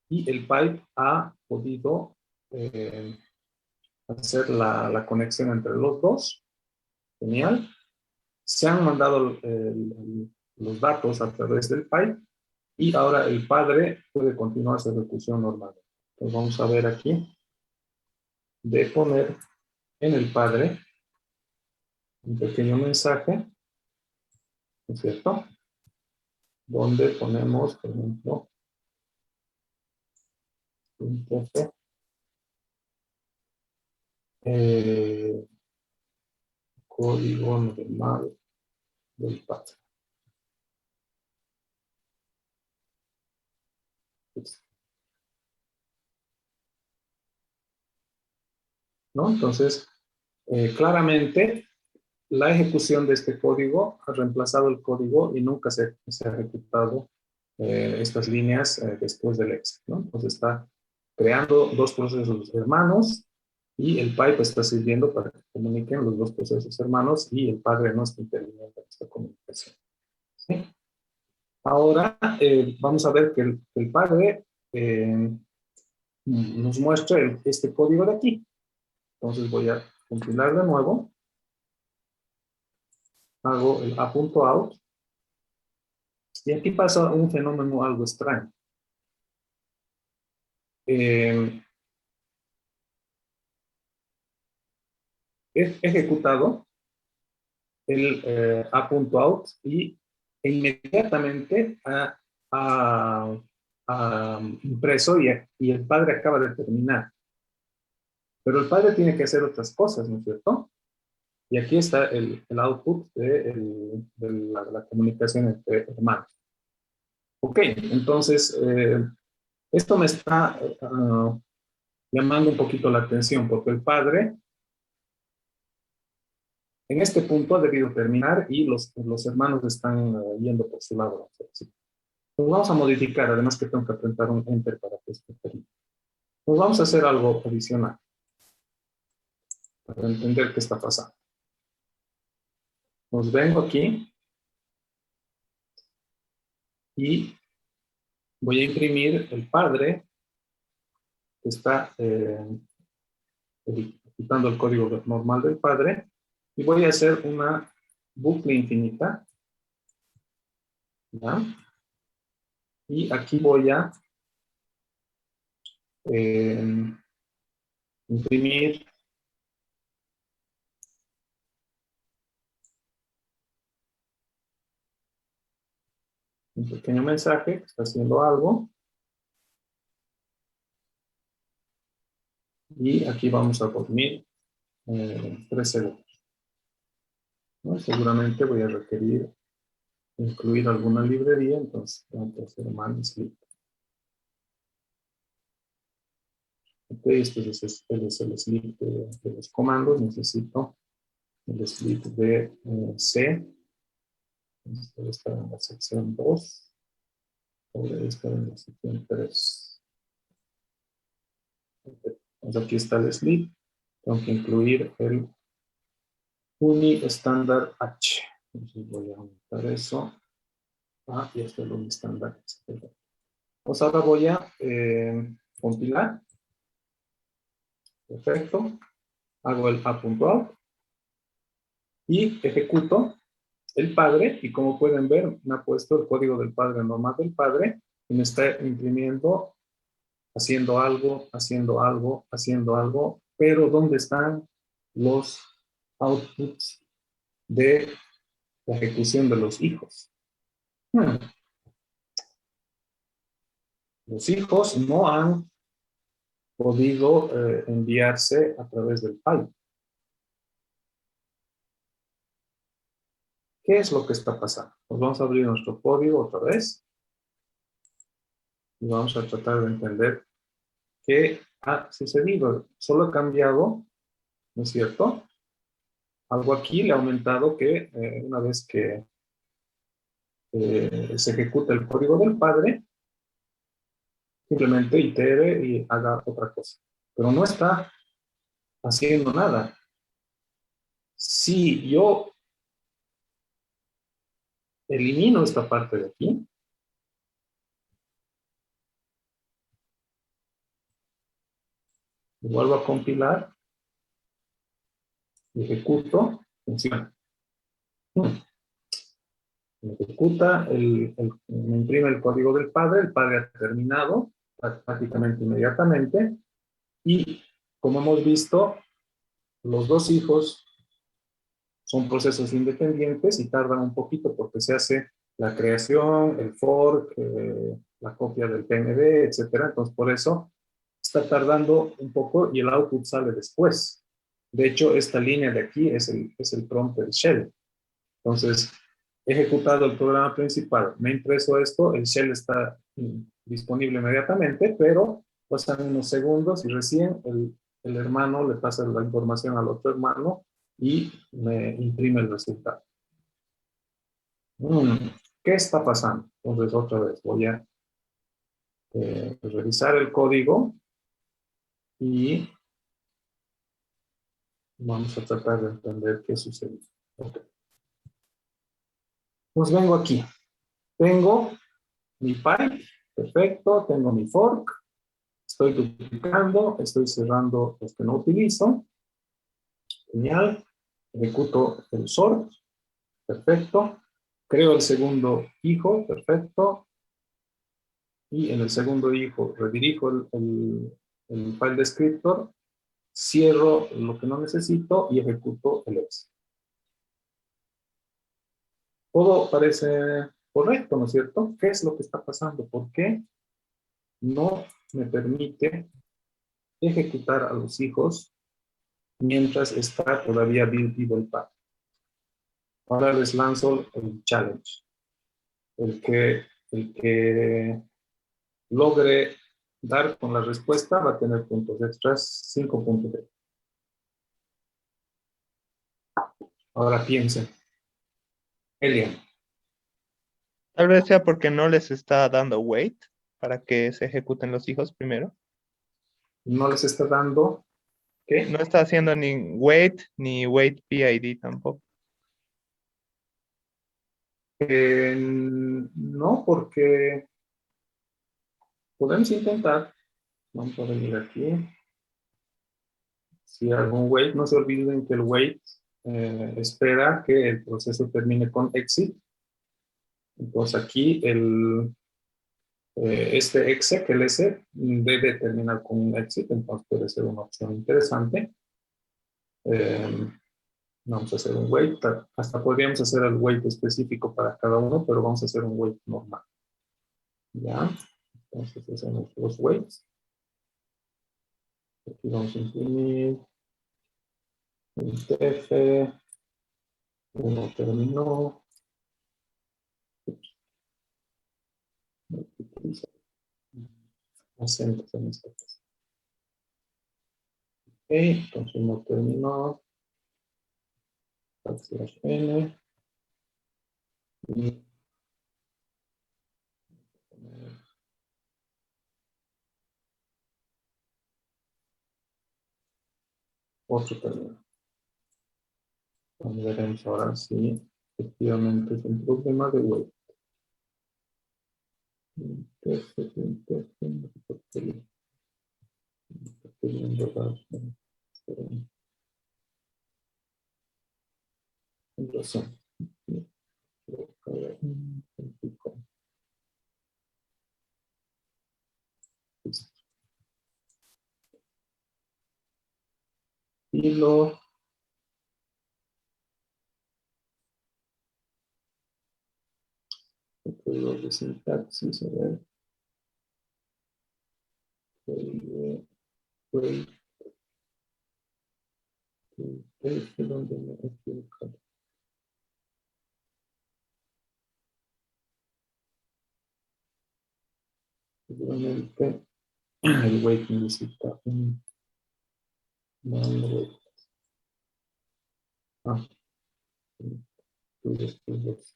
S1: y el pipe ha podido hacer la conexión entre los dos. Genial. Se han mandado los datos a través del pipe y ahora el padre puede continuar su ejecución normal. Entonces vamos a ver aquí de poner en el padre un pequeño mensaje, ¿no es cierto? Donde ponemos, por ejemplo, un poco código normal del padre. ¿No? Entonces, claramente, la ejecución de este código ha reemplazado el código y nunca se ha ejecutado estas líneas después del exit, ¿no? Entonces está creando dos procesos hermanos y el pipe está sirviendo para que comuniquen los dos procesos hermanos y el padre no está interviniendo en esta comunicación. ¿Sí? Ahora vamos a ver que el padre nos muestra este código de aquí. Entonces voy a compilar de nuevo. Hago el a.out. Y aquí pasa un fenómeno algo extraño. He ejecutado el a.out y inmediatamente ha impreso y el padre acaba de terminar. Pero el padre tiene que hacer otras cosas, ¿no es cierto? Y aquí está el output de la comunicación entre hermanos. Ok, entonces esto me está llamando un poquito la atención porque el padre en este punto ha debido terminar y los hermanos están yendo por su lado. Pues vamos a modificar, además que tengo que apretar un enter para que esto termine. Pues vamos a hacer algo adicional para entender qué está pasando. Nos vengo aquí y voy a imprimir el padre que está ejecutando el código normal del padre y voy a hacer una bucle infinita. ¿Ya? Y aquí voy a imprimir un pequeño mensaje que está haciendo algo. Y aquí vamos a dormir 3 segundos, ¿no? Seguramente voy a requerir incluir alguna librería, entonces tengo que hacer man sleep. Ok, este es el sleep de los comandos. Necesito el sleep de C. Esto debe estar en la sección 2. O debe estar en la sección 3. Okay. Entonces aquí está el sleep. Tengo que incluir el uni estándar H. Entonces voy a aumentar eso. Y este es el uni estándar H. Pues ahora voy a compilar. Perfecto. Hago el a.out y ejecuto el padre, y como pueden ver, me ha puesto el código del padre normal del padre y me está imprimiendo, haciendo algo, haciendo algo, haciendo algo, pero ¿dónde están los outputs de la ejecución de los hijos? Los hijos no han podido enviarse a través del pipe. ¿Qué es lo que está pasando? Pues vamos a abrir nuestro código otra vez y vamos a tratar de entender qué ha sucedido. Solo ha cambiado, ¿no es cierto? Algo aquí le ha aumentado que una vez que se ejecuta el código del padre, simplemente itere y haga otra cosa. Pero no está haciendo nada. Si yo elimino esta parte de aquí, vuelvo a compilar, ejecuto, funciona. Me ejecuta, me imprime el código del padre, el padre ha terminado prácticamente inmediatamente, y como hemos visto, los dos hijos son procesos independientes y tardan un poquito porque se hace la creación, el fork, la copia del PND, etcétera. Entonces, por eso está tardando un poco y el output sale después. De hecho, esta línea de aquí es el prompt del shell. Entonces, he ejecutado el programa principal, me he impreso esto, el shell está disponible inmediatamente, pero pasan unos segundos y recién el hermano le pasa la información al otro hermano y me imprime el resultado. ¿Qué está pasando? Entonces, otra vez voy a revisar el código y vamos a tratar de entender qué sucede. Okay. Pues vengo aquí. Tengo mi pipe, perfecto, tengo mi fork, estoy duplicando, estoy cerrando los que no utilizo, genial, ejecuto el sort, perfecto, creo el segundo hijo, perfecto, y en el segundo hijo redirijo el file descriptor, cierro lo que no necesito y ejecuto el ex. Todo parece correcto, ¿no es cierto? ¿Qué es lo que está pasando? ¿Por qué no me permite ejecutar a los hijos mientras está todavía vivo el path? Ahora les lanzo el challenge. El que logre dar con la respuesta va a tener puntos extras, 5 puntos extras. Ahora piensen. Elian,
S2: Tal vez sea porque no les está dando wait para que se ejecuten los hijos primero.
S1: ¿no les está dando qué?
S2: No está haciendo ni wait PID tampoco.
S1: No, porque podemos intentar. Vamos a venir aquí. Si algún wait, no se olviden que el wait espera que el proceso termine con exit. Entonces aquí este exec, el S, debe terminar con un exit, entonces puede ser una opción interesante. Vamos a hacer un wait, hasta podríamos hacer el wait específico para cada uno, pero vamos a hacer un wait normal. Ya, entonces hacemos los waits. Aquí vamos a imprimir. Un TF. Uno terminó. Acentos en este caso. Ok, entonces uno terminó. N. Y otro término. Veremos ahora si efectivamente es un problema de web. Hilo. Código de sintaxis, a ver. Wait, donde me he equivocado. Seguramente el wait necesita un wait. Ah, después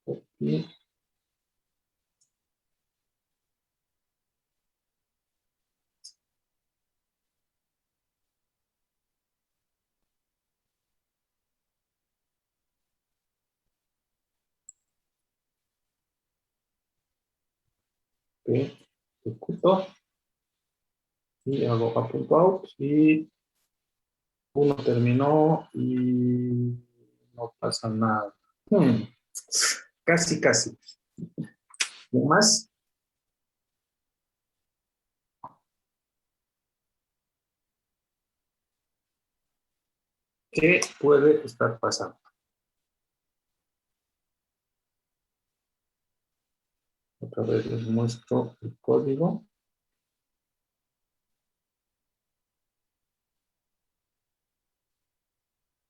S1: aquí. Ejecuto y hago a punto out y uno terminó y no pasa nada. Casi, casi. Más, ¿qué puede estar pasando? Otra vez les muestro el código.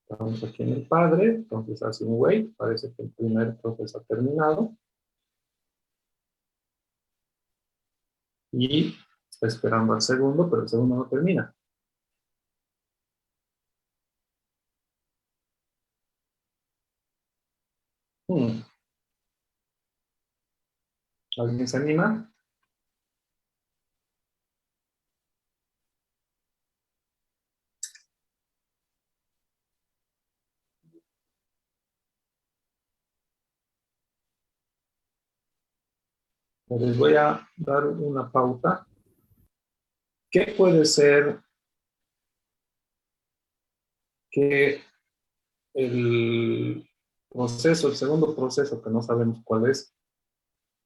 S1: Estamos aquí en el padre, entonces hace un wait, parece que el primer proceso ha terminado. Y está esperando al segundo, pero el segundo no termina. ¿Alguien se anima? Les voy a dar una pauta. ¿Qué puede ser que el proceso, el segundo proceso, que no sabemos cuál es,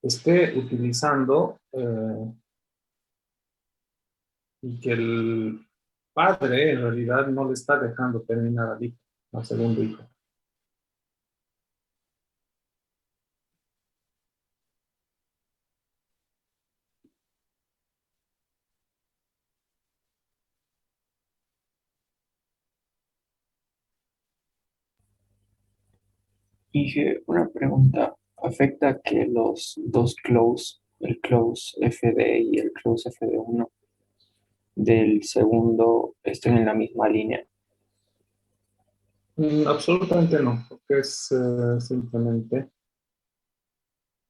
S1: esté utilizando y que el padre en realidad no le está dejando terminar al hijo, al segundo hijo?
S4: Dije, una pregunta, ¿afecta que los dos close, el close FD y el close FD1 del segundo estén en la misma línea?
S1: Absolutamente no, porque es simplemente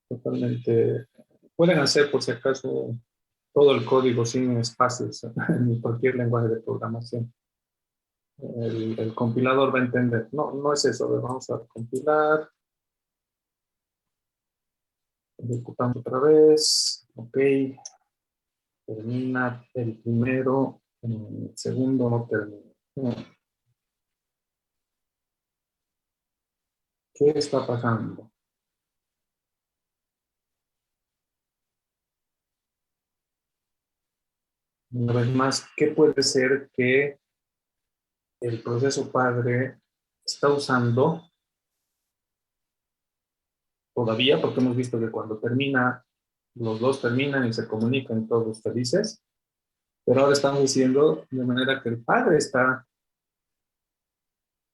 S1: totalmente... Pueden hacer, por si acaso, todo el código sin espacios en cualquier lenguaje de programación. El compilador va a entender. No, no es eso. Vamos a compilar. Ejecutamos otra vez. Ok. Termina el primero. El segundo no termina. ¿Qué está pasando? Una vez más, ¿qué puede ser que el proceso padre está usando todavía? Porque hemos visto que cuando termina los dos terminan y se comunican todos felices, pero ahora estamos diciendo de manera que el padre está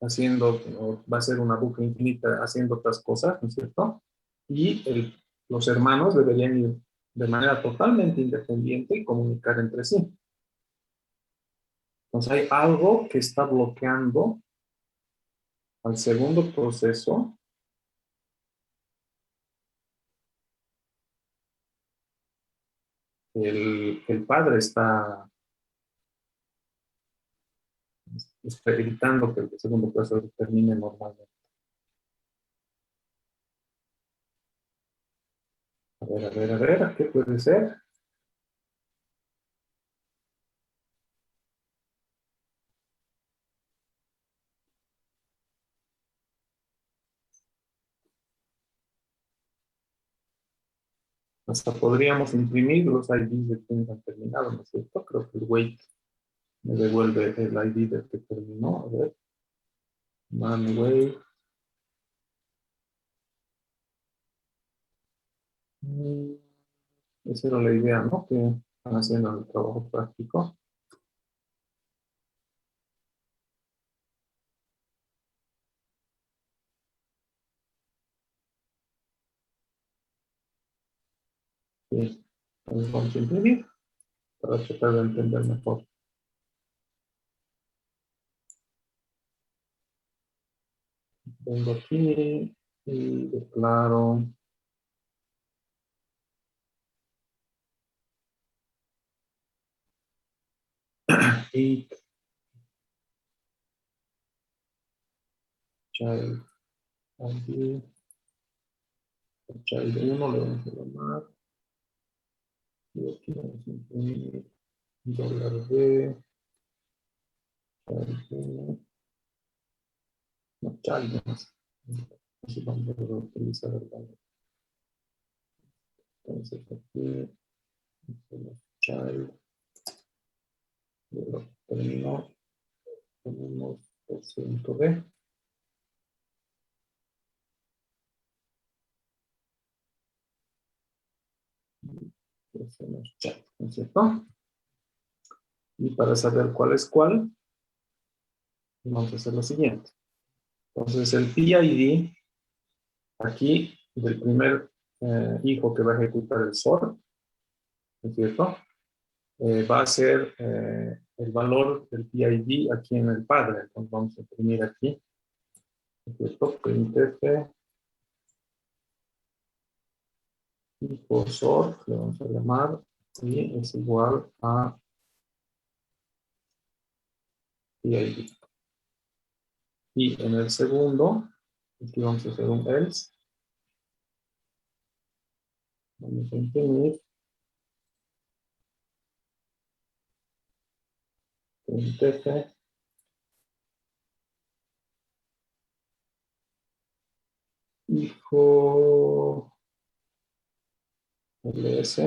S1: haciendo, o va a ser una bucle infinita haciendo otras cosas, ¿no es cierto? Y los hermanos deberían ir de manera totalmente independiente y comunicar entre sí. Entonces hay algo que está bloqueando al segundo proceso. El padre está evitando que el segundo proceso termine normalmente. A ver, ¿qué puede ser? Hasta podríamos imprimir los IDs de quienes han terminado, ¿no es cierto? Creo que el wait me devuelve el ID del que terminó. A ver. Man wait. Esa era la idea, ¿no? Que están haciendo el trabajo práctico. Sí. Entonces vamos a imprimir para tratar de entender mejor. Vengo aquí y declaro y child ID, child 1 le vamos a llamar, y aquí vamos a imprimir $B, child 1, no, child más. Así vamos a utilizar el valor. Entonces aquí, child, luego terminó, ponemos %B. Hacemos chat, ¿no es cierto? Y para saber cuál es cuál, vamos a hacer lo siguiente. Entonces el PID aquí del primer hijo que va a ejecutar el sort, ¿no es cierto? Va a ser el valor del PID aquí en el padre. Entonces vamos a imprimir aquí, ¿no es cierto? Printf hijo sort, le vamos a llamar, y es igual a PID. Y en el segundo, aquí vamos a hacer un else. Vamos a imprimir printf hijo ls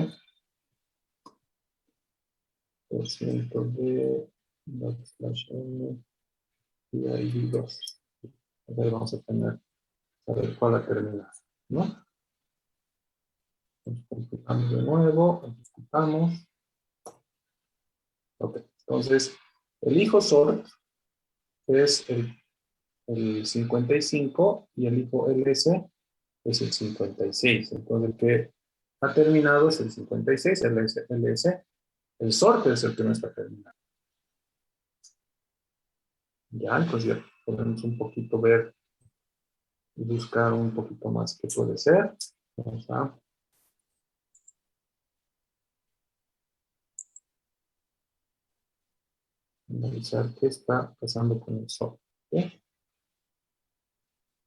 S1: %d /n PID 2. A ver, vamos a tener, a ver cuál ha terminado, ¿no? Entonces, completamos de nuevo, ejecutamos. Ok, entonces, el hijo sort es el 55 y el hijo ls es el 56. Entonces, el que ha terminado es el 56, el ls. El sort es el que no está terminado. Ya, entonces ya podemos un poquito ver y buscar un poquito más qué puede ser. Vamos a analizar qué está pasando con el sort. ¿Ok?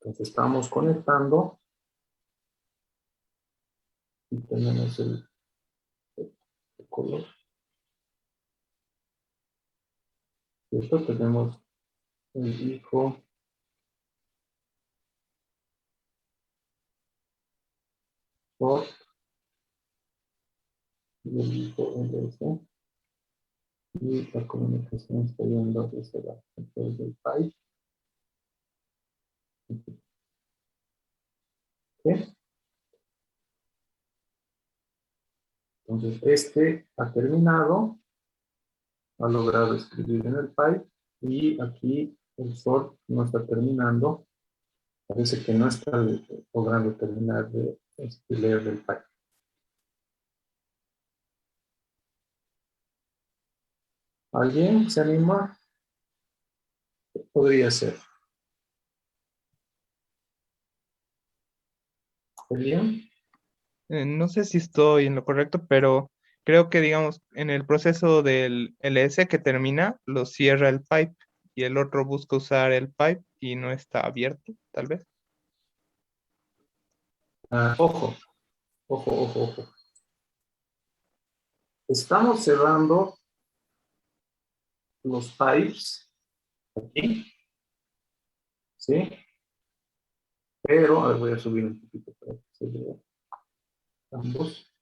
S1: Entonces estamos conectando y tenemos el color. ¿Cierto? Tenemos el hijo sort y el hijo ls. Y la comunicación está yendo desde la desde el pipe. ¿Ok? Entonces, este ha terminado, ha logrado escribir en el pipe, y aquí el sort no está terminando. Parece que no está logrando terminar de leer del pipe. ¿Alguien se anima? Podría ser. ¿Alguien?
S2: No sé si estoy en lo correcto, pero creo que, digamos, en el proceso del ls que termina, lo cierra el pipe y el otro busca usar el pipe y no está abierto, tal vez.
S1: Ojo, ojo, ojo, ojo. Estamos cerrando los pipes aquí, ¿sí? Pero, a ver, voy a subir un poquito para que se vea ambos.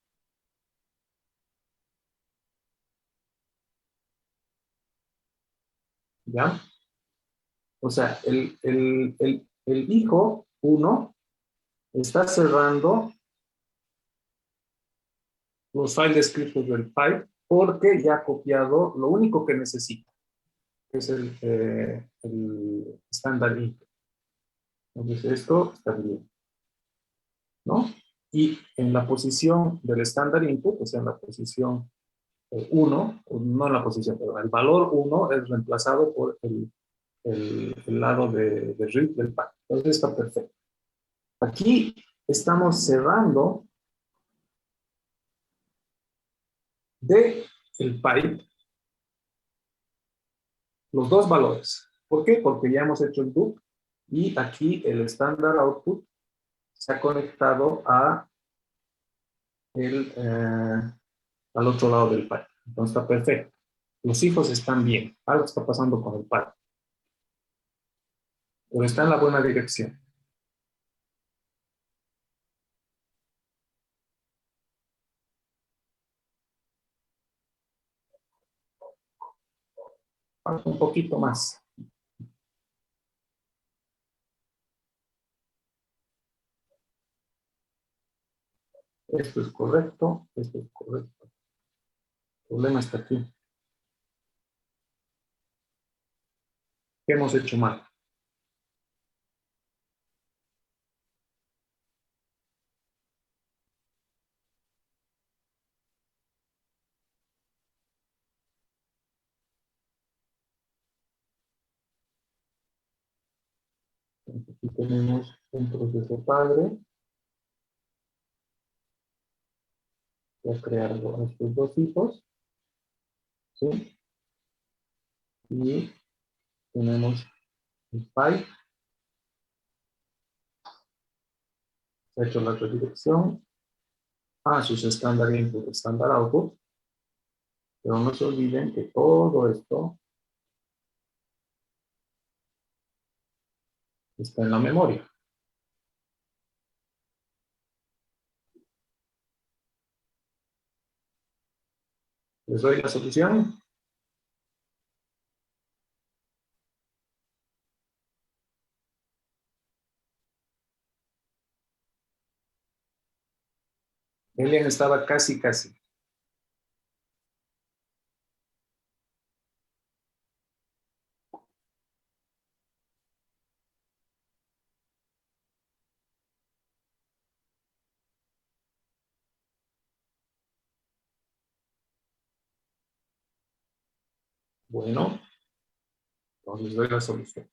S1: ¿Ya? O sea, el hijo 1 está cerrando los files descritos del pipe porque ya ha copiado lo único que necesita, que es el standard input. Entonces, esto está bien, ¿no? Y en la posición del standard input, o sea, en la posición 1, no en la posición, pero el valor 1 es reemplazado por el lado de read del pipe. Entonces está perfecto. Aquí estamos cerrando de el pipe los dos valores. ¿Por qué? Porque ya hemos hecho el loop y aquí el standard output se ha conectado al otro lado del pipe. Entonces está perfecto. Los hijos están bien. Algo está pasando con el pipe. Pero está en la buena dirección. Falta un poquito más. Esto es correcto, esto es correcto. El problema está aquí. ¿Qué hemos hecho mal? Entonces, aquí tenemos un proceso padre. Voy a crear estos dos hijos. ¿Sí? Y tenemos el pipe. Se ha hecho la redirección a sus estándar input, estándar output. Pero no se olviden que todo esto está en la memoria. ¿Les doy la solución? Elian estaba casi. Bueno, entonces les doy la solución.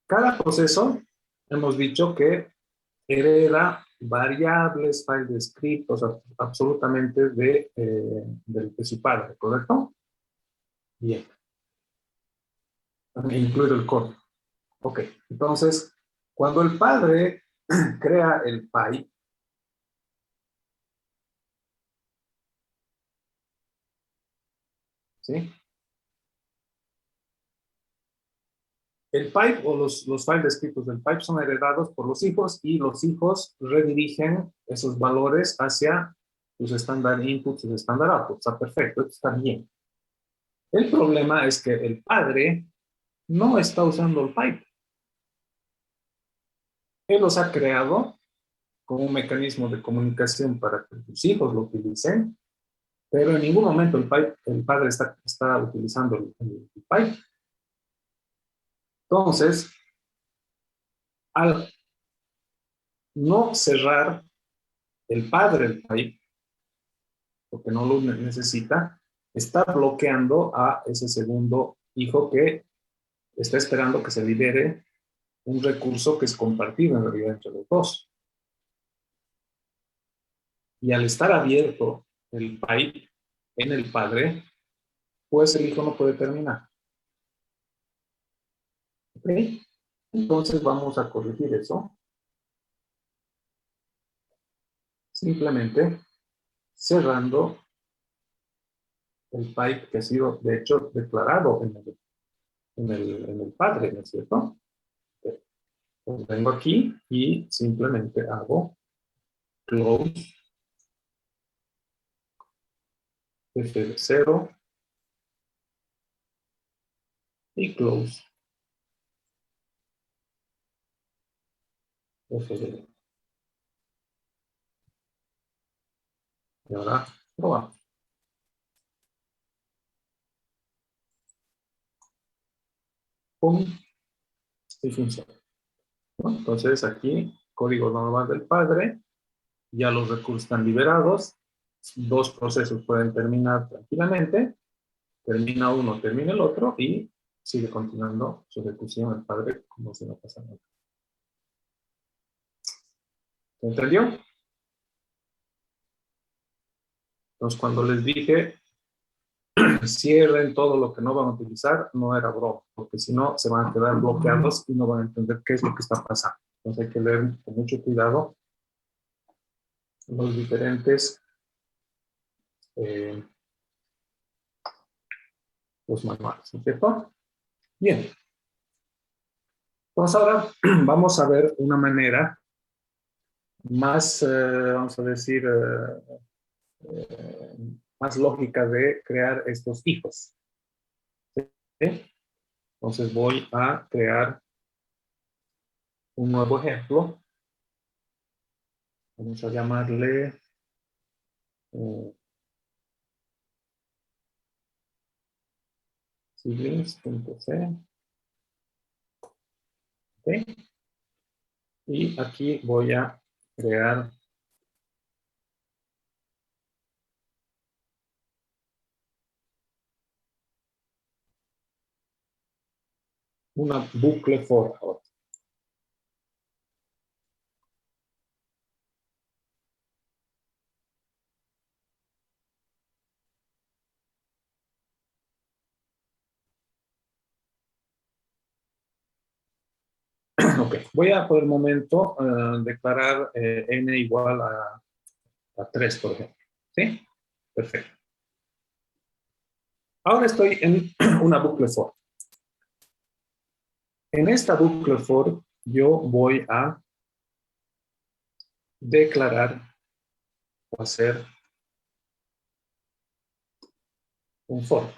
S1: Cada proceso, hemos dicho que hereda variables, files descritos, absolutamente de su padre, ¿correcto? Bien. Incluido el código. Ok, entonces, cuando el padre crea el pipe, ¿sí? El pipe o los files descritos del pipe son heredados por los hijos y los hijos redirigen esos valores hacia sus estándar inputs y sus estándar outputs. Está perfecto, esto está bien. El problema es que el padre no está usando el pipe. Él los ha creado como un mecanismo de comunicación para que sus hijos lo utilicen, pero en ningún momento el padre está utilizando el pipe. Entonces, al no cerrar el padre el pipe, porque no lo necesita, está bloqueando a ese segundo hijo que está esperando que se libere un recurso que es compartido en realidad entre los dos. Y al estar abierto el pipe en el padre, pues el hijo no puede terminar. ¿Ok? Entonces vamos a corregir eso. Simplemente cerrando el pipe que ha sido, de hecho, declarado en el padre, ¿no es cierto? Pues vengo aquí y simplemente hago close F0 y close F0. Y ahora probamos. ¡Pum! Y funciona, ¿no? Entonces aquí, código normal del padre, ya los recursos están liberados, dos procesos pueden terminar tranquilamente, termina uno, termina el otro y sigue continuando su ejecución el padre como si no pasara nada. ¿Se entendió? Entonces cuando les dije cierren todo lo que no van a utilizar, no era broma, porque si no se van a quedar bloqueados y no van a entender qué es lo que está pasando. Entonces hay que leer con mucho cuidado los diferentes los manuales, ¿no es cierto? Bien. Entonces ahora vamos a ver una manera más, vamos a decir, más lógica de crear estos hijos. ¿Sí? Entonces voy a crear un nuevo ejemplo. Vamos a llamarle siblings.c. ¿Okay? Y aquí voy a crear una bucle for ahora. Ok, voy a por el momento declarar n igual a 3, por ejemplo. ¿Sí? Perfecto. Ahora estoy en una bucle for. En esta bucle for yo voy a declarar o hacer un for.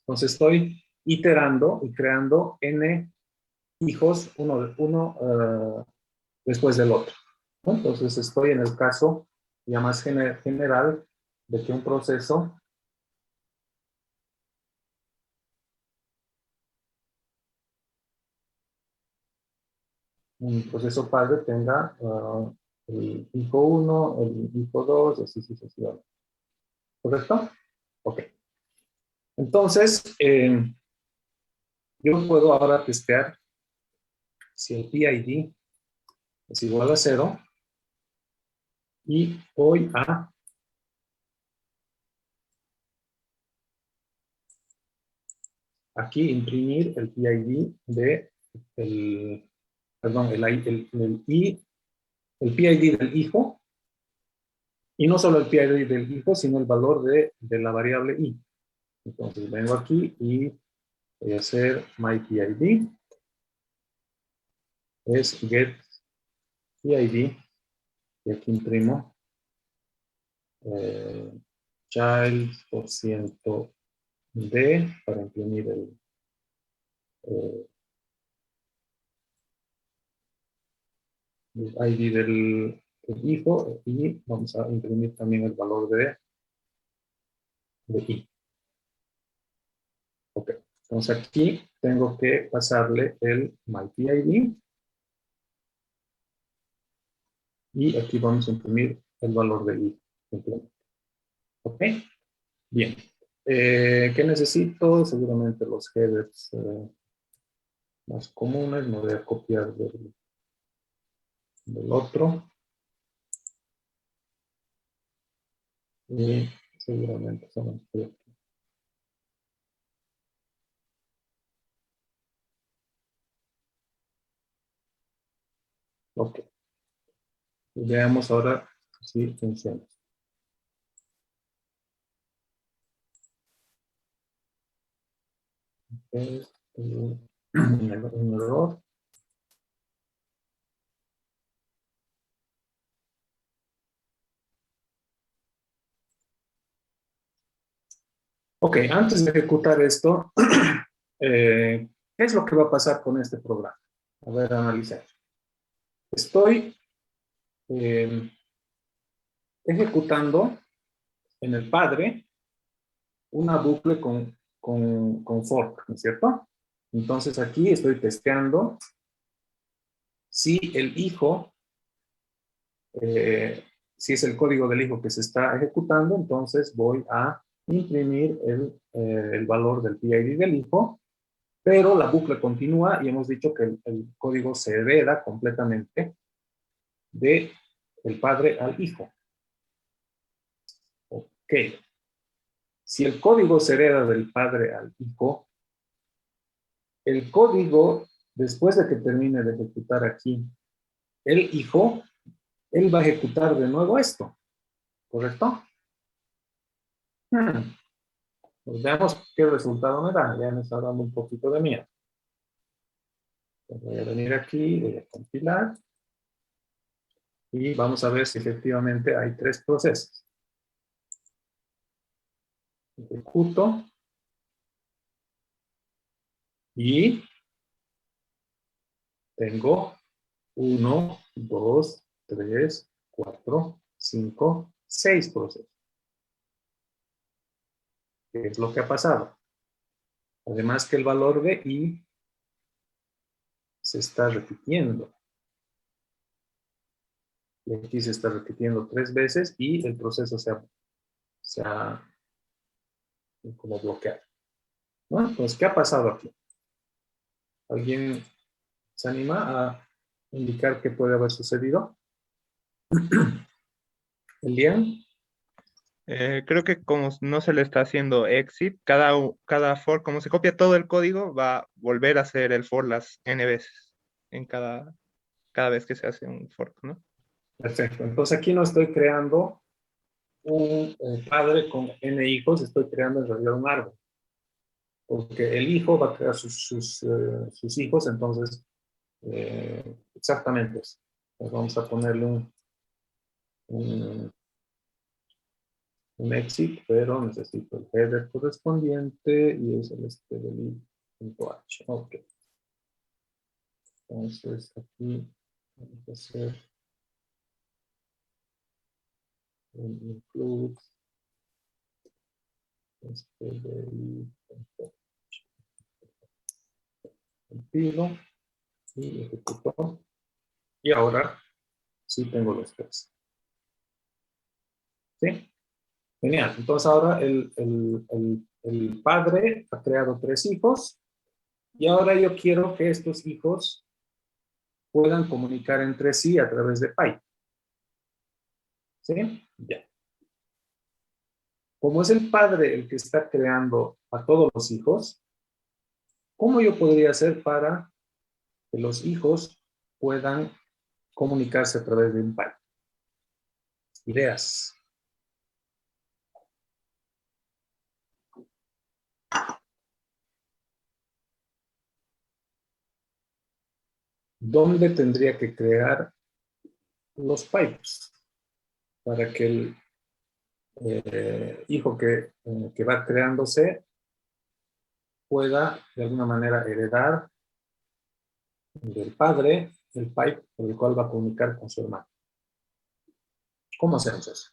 S1: Entonces estoy iterando y creando n hijos uno después del otro, ¿no? Entonces estoy en el caso ya más general de que un proceso padre tenga el hijo 1, el hijo 2, así sucesivamente. ¿Correcto? Ok. Entonces, yo puedo ahora testear si el PID es igual a 0 y voy a aquí imprimir el PID de el, perdón, el PID del hijo, y no solo el PID del hijo, sino el valor de la variable i. Entonces vengo aquí y voy a hacer myPID, es get PID, y aquí imprimo child% para imprimir eh, el ID del hijo y vamos a imprimir también el valor de I. Ok, entonces aquí tengo que pasarle el MyPID y aquí vamos a imprimir el valor de I. Simplemente. Ok, bien. ¿Qué necesito? Seguramente los headers más comunes. Me voy a copiar del otro. Y seguramente son los que aquí. Ok. Veamos ahora si funciona. Un error. Ok, antes de ejecutar esto, ¿qué es lo que va a pasar con este programa? A ver, analizar. Estoy ejecutando en el padre una bucle con fork, ¿no es cierto? Entonces aquí estoy testeando si el hijo, si es el código del hijo que se está ejecutando, entonces voy a imprimir el valor del PID del hijo, pero la bucle continúa y hemos dicho que el código se hereda completamente de el padre al hijo. Ok. Si el código se hereda del padre al hijo, el código, después de que termine de ejecutar aquí el hijo, él va a ejecutar de nuevo esto, ¿correcto? Pues veamos qué resultado me da. Ya me está dando un poquito de miedo. Voy a venir aquí, voy a compilar y vamos a ver si efectivamente hay tres procesos. Ejecuto y tengo 1, 2, 3, 4, 5, 6 procesos. ¿Qué es lo que ha pasado? Además que el valor de I se está repitiendo. Y aquí se está repitiendo 3 veces y el proceso se ha como bloqueado. Bueno, pues, ¿qué ha pasado aquí? ¿Alguien se anima a indicar qué puede haber sucedido? ¿Elian?
S2: Creo que como no se le está haciendo exit, cada for, como se copia todo el código, va a volver a hacer el for las n veces en cada vez que se hace un fork, ¿no?
S1: Perfecto. Entonces aquí no estoy creando un padre con n hijos, estoy creando en realidad un árbol. Porque el hijo va a crear sus hijos, entonces exactamente eso. Pues vamos a ponerle un exit, pero necesito el header correspondiente y es el std.h. Ok. Entonces aquí vamos a hacer un include std.h. Compilo y ejecuto. Y ahora sí tengo los tres. ¿Sí? Genial. Entonces ahora el padre ha creado 3 hijos y ahora yo quiero que estos hijos puedan comunicar entre sí a través de Python. ¿Sí? Ya. Como es el padre el que está creando a todos los hijos, ¿cómo yo podría hacer para que los hijos puedan comunicarse a través de un Python? Ideas. ¿Dónde tendría que crear los pipes para que el hijo que va creándose pueda de alguna manera heredar del padre el pipe por el cual va a comunicar con su hermano. ¿Cómo hacemos eso?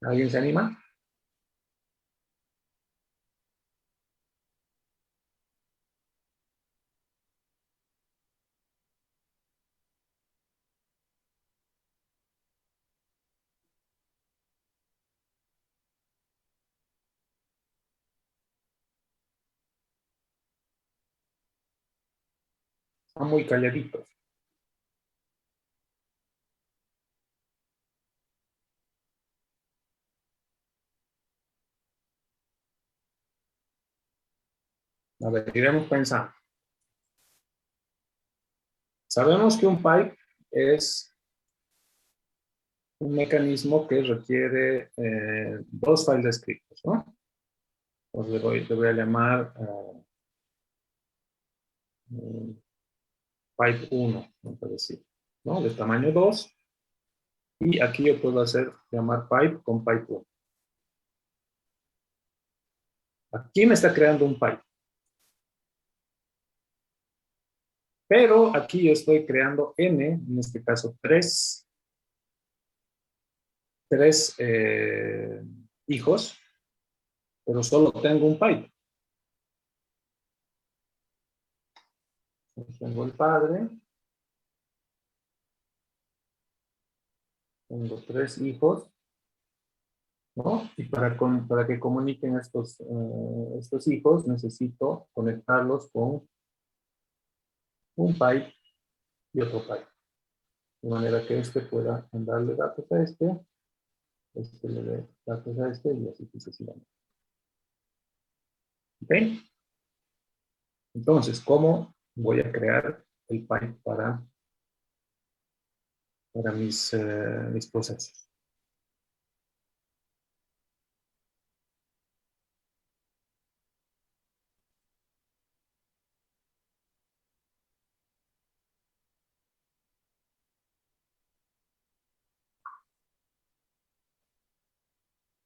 S1: ¿Alguien se anima? Están muy calladitos. A ver, iremos pensando. Sabemos que un pipe es un mecanismo que requiere dos files descritos, ¿no? Entonces le voy a llamar pipe 1, vamos a decir, ¿no? De tamaño 2. Y aquí yo puedo llamar pipe con pipe 1. Aquí me está creando un pipe. Pero aquí yo estoy creando n, en este caso tres hijos, pero solo tengo un pipe. Entonces, tengo el padre, tengo tres hijos, ¿no? Y para que comuniquen estos hijos, necesito conectarlos con un pipe y otro pipe. De manera que este pueda mandarle datos a este le dé datos a este y así sucesivamente. ¿Ok? Entonces, ¿cómo voy a crear el pipe para mis procesos?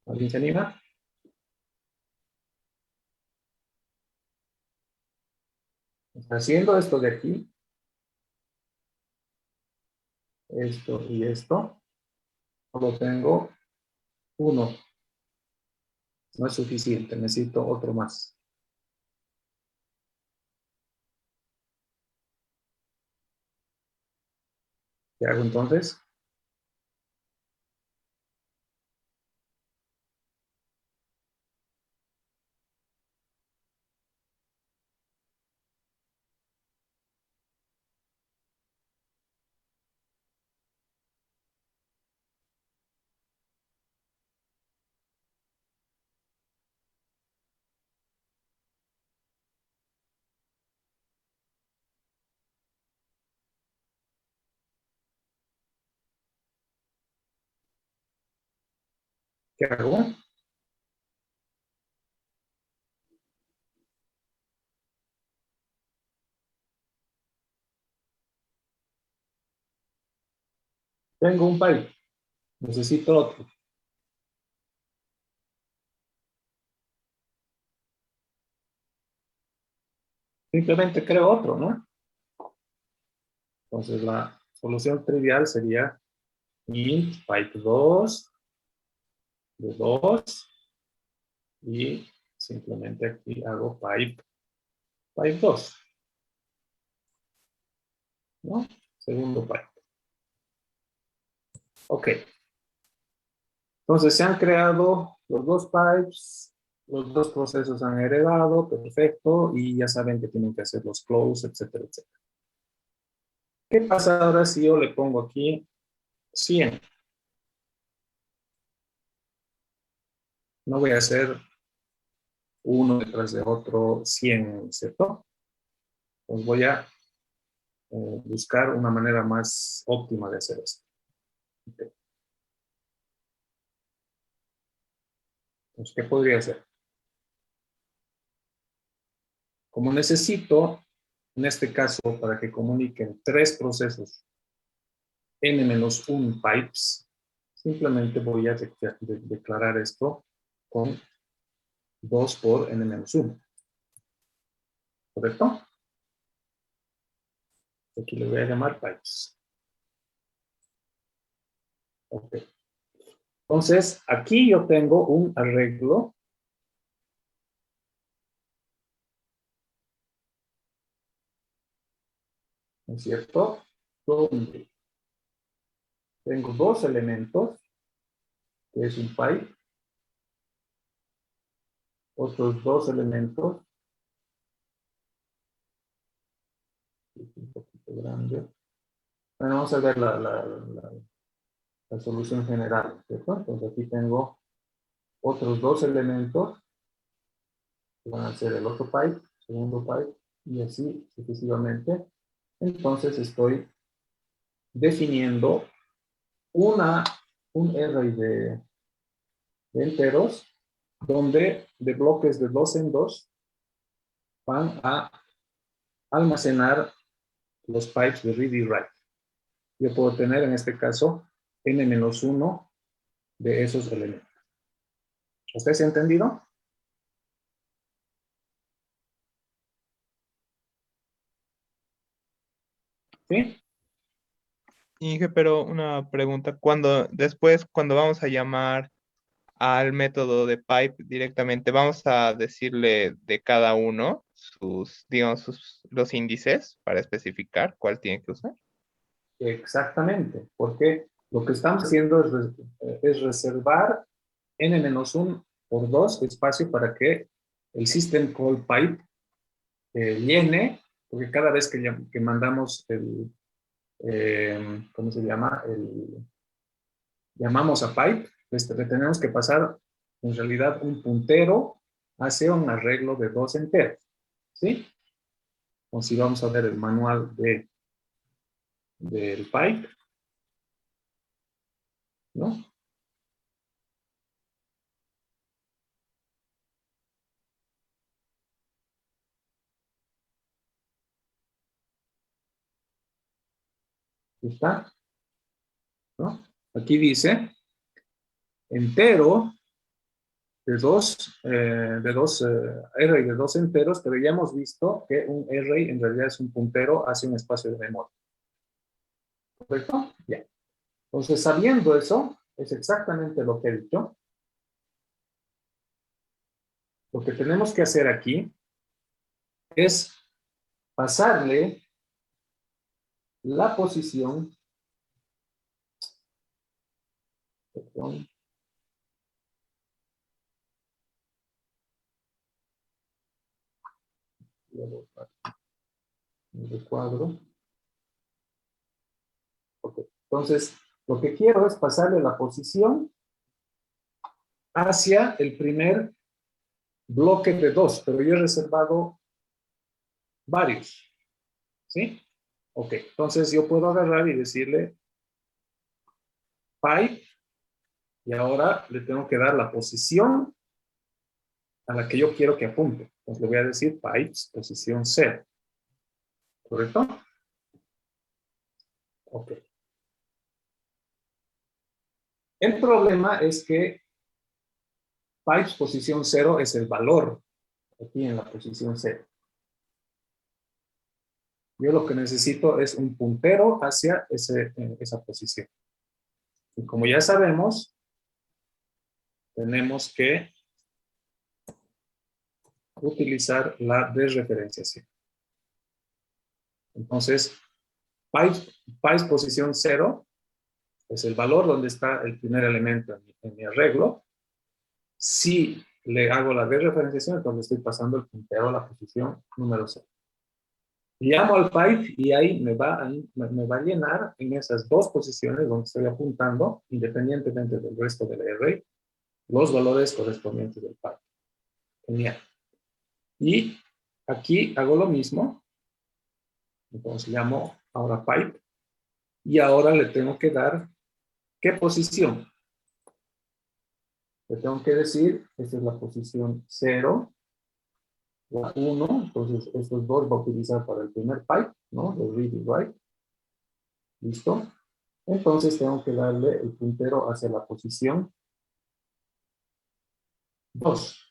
S1: ¿Alguien se anima? Haciendo esto de aquí, esto y esto, solo tengo uno. No es suficiente, necesito otro más. ¿Qué hago entonces? ¿Qué hago? Tengo un pipe, necesito otro. Simplemente creo otro, ¿no? Entonces la solución trivial sería int pipe 2 de 2 y simplemente aquí hago pipe 2, ¿no? Segundo pipe. Ok. Entonces se han creado los dos pipes, los dos procesos han heredado, perfecto, y ya saben que tienen que hacer los close, etcétera, etcétera. ¿Qué pasa ahora si yo le pongo aquí 100? No voy a hacer uno detrás de otro 100, ¿cierto? Pues voy a buscar una manera más óptima de hacer esto. Okay. Entonces, ¿qué podría hacer? Como necesito, en este caso, para que comuniquen 3 procesos n-1 pipes, simplemente voy a declarar esto con 2 por n-1. ¿Correcto? Aquí le voy a llamar pipes. Ok. Entonces, aquí yo tengo un arreglo ¿no es cierto? Donde tengo 2 elementos, que es un pipe, otros 2 elementos, es un poquito grande. Bueno, vamos a ver la solución general, ¿cierto? Entonces aquí tengo otros 2 elementos, que van a ser el otro pipe, segundo pipe, y así sucesivamente. Entonces estoy definiendo un array de enteros, donde de bloques de 2 en 2 van a almacenar los pipes de read y write. Yo puedo tener en este caso n-1 de esos elementos. ¿Usted se ha entendido? ¿Sí?
S2: Inge, pero una pregunta. Cuando vamos a llamar al método de pipe directamente, vamos a decirle de cada uno digamos, los índices para especificar cuál tiene que usar.
S1: Exactamente, porque lo que estamos haciendo es reservar n-1 por 2 espacio para que el system call pipe llene, porque cada vez que mandamos ¿cómo se llama? Llamamos a pipe, le tenemos que pasar en realidad un puntero hacia un arreglo de 2 enteros, ¿sí? O si vamos a ver el manual del pipe, ¿no? ¿Está? ¿No? Aquí dice entero array de 2 enteros, pero ya hemos visto que un array en realidad es un puntero hacia un espacio de memoria. ¿Correcto? Ya. Entonces, sabiendo eso, es exactamente lo que he dicho. Lo que tenemos que hacer aquí es pasarle la posición, perdón, el recuadro. Okay. Entonces, lo que quiero es pasarle la posición hacia el primer bloque de 2, pero yo he reservado varios, ¿sí? Ok, entonces yo puedo agarrar y decirle pipe, y ahora le tengo que dar la posición a la que yo quiero que apunte. Entonces le voy a decir pipes, posición 0. ¿Correcto? Ok. El problema es que pipes posición 0 es el valor aquí en la posición 0. Yo lo que necesito es un puntero hacia esa posición. Y como ya sabemos, tenemos que utilizar la desreferenciación. Entonces, pipes posición 0 es el valor donde está el primer elemento en mi arreglo. Si le hago la desreferenciación, entonces estoy pasando el puntero a la posición número 0. Llamo al pipe y ahí me va a llenar en esas 2 posiciones donde estoy apuntando, independientemente del resto del array, los valores correspondientes del pipe. Genial. Y aquí hago lo mismo. Entonces llamo ahora pipe y ahora le tengo que dar ¿qué posición? Le tengo que decir, esta es la posición 0 la 1, entonces estos dos va a utilizar para el primer pipe, ¿no? El read y write. ¿Listo? Entonces tengo que darle el puntero hacia la posición 2.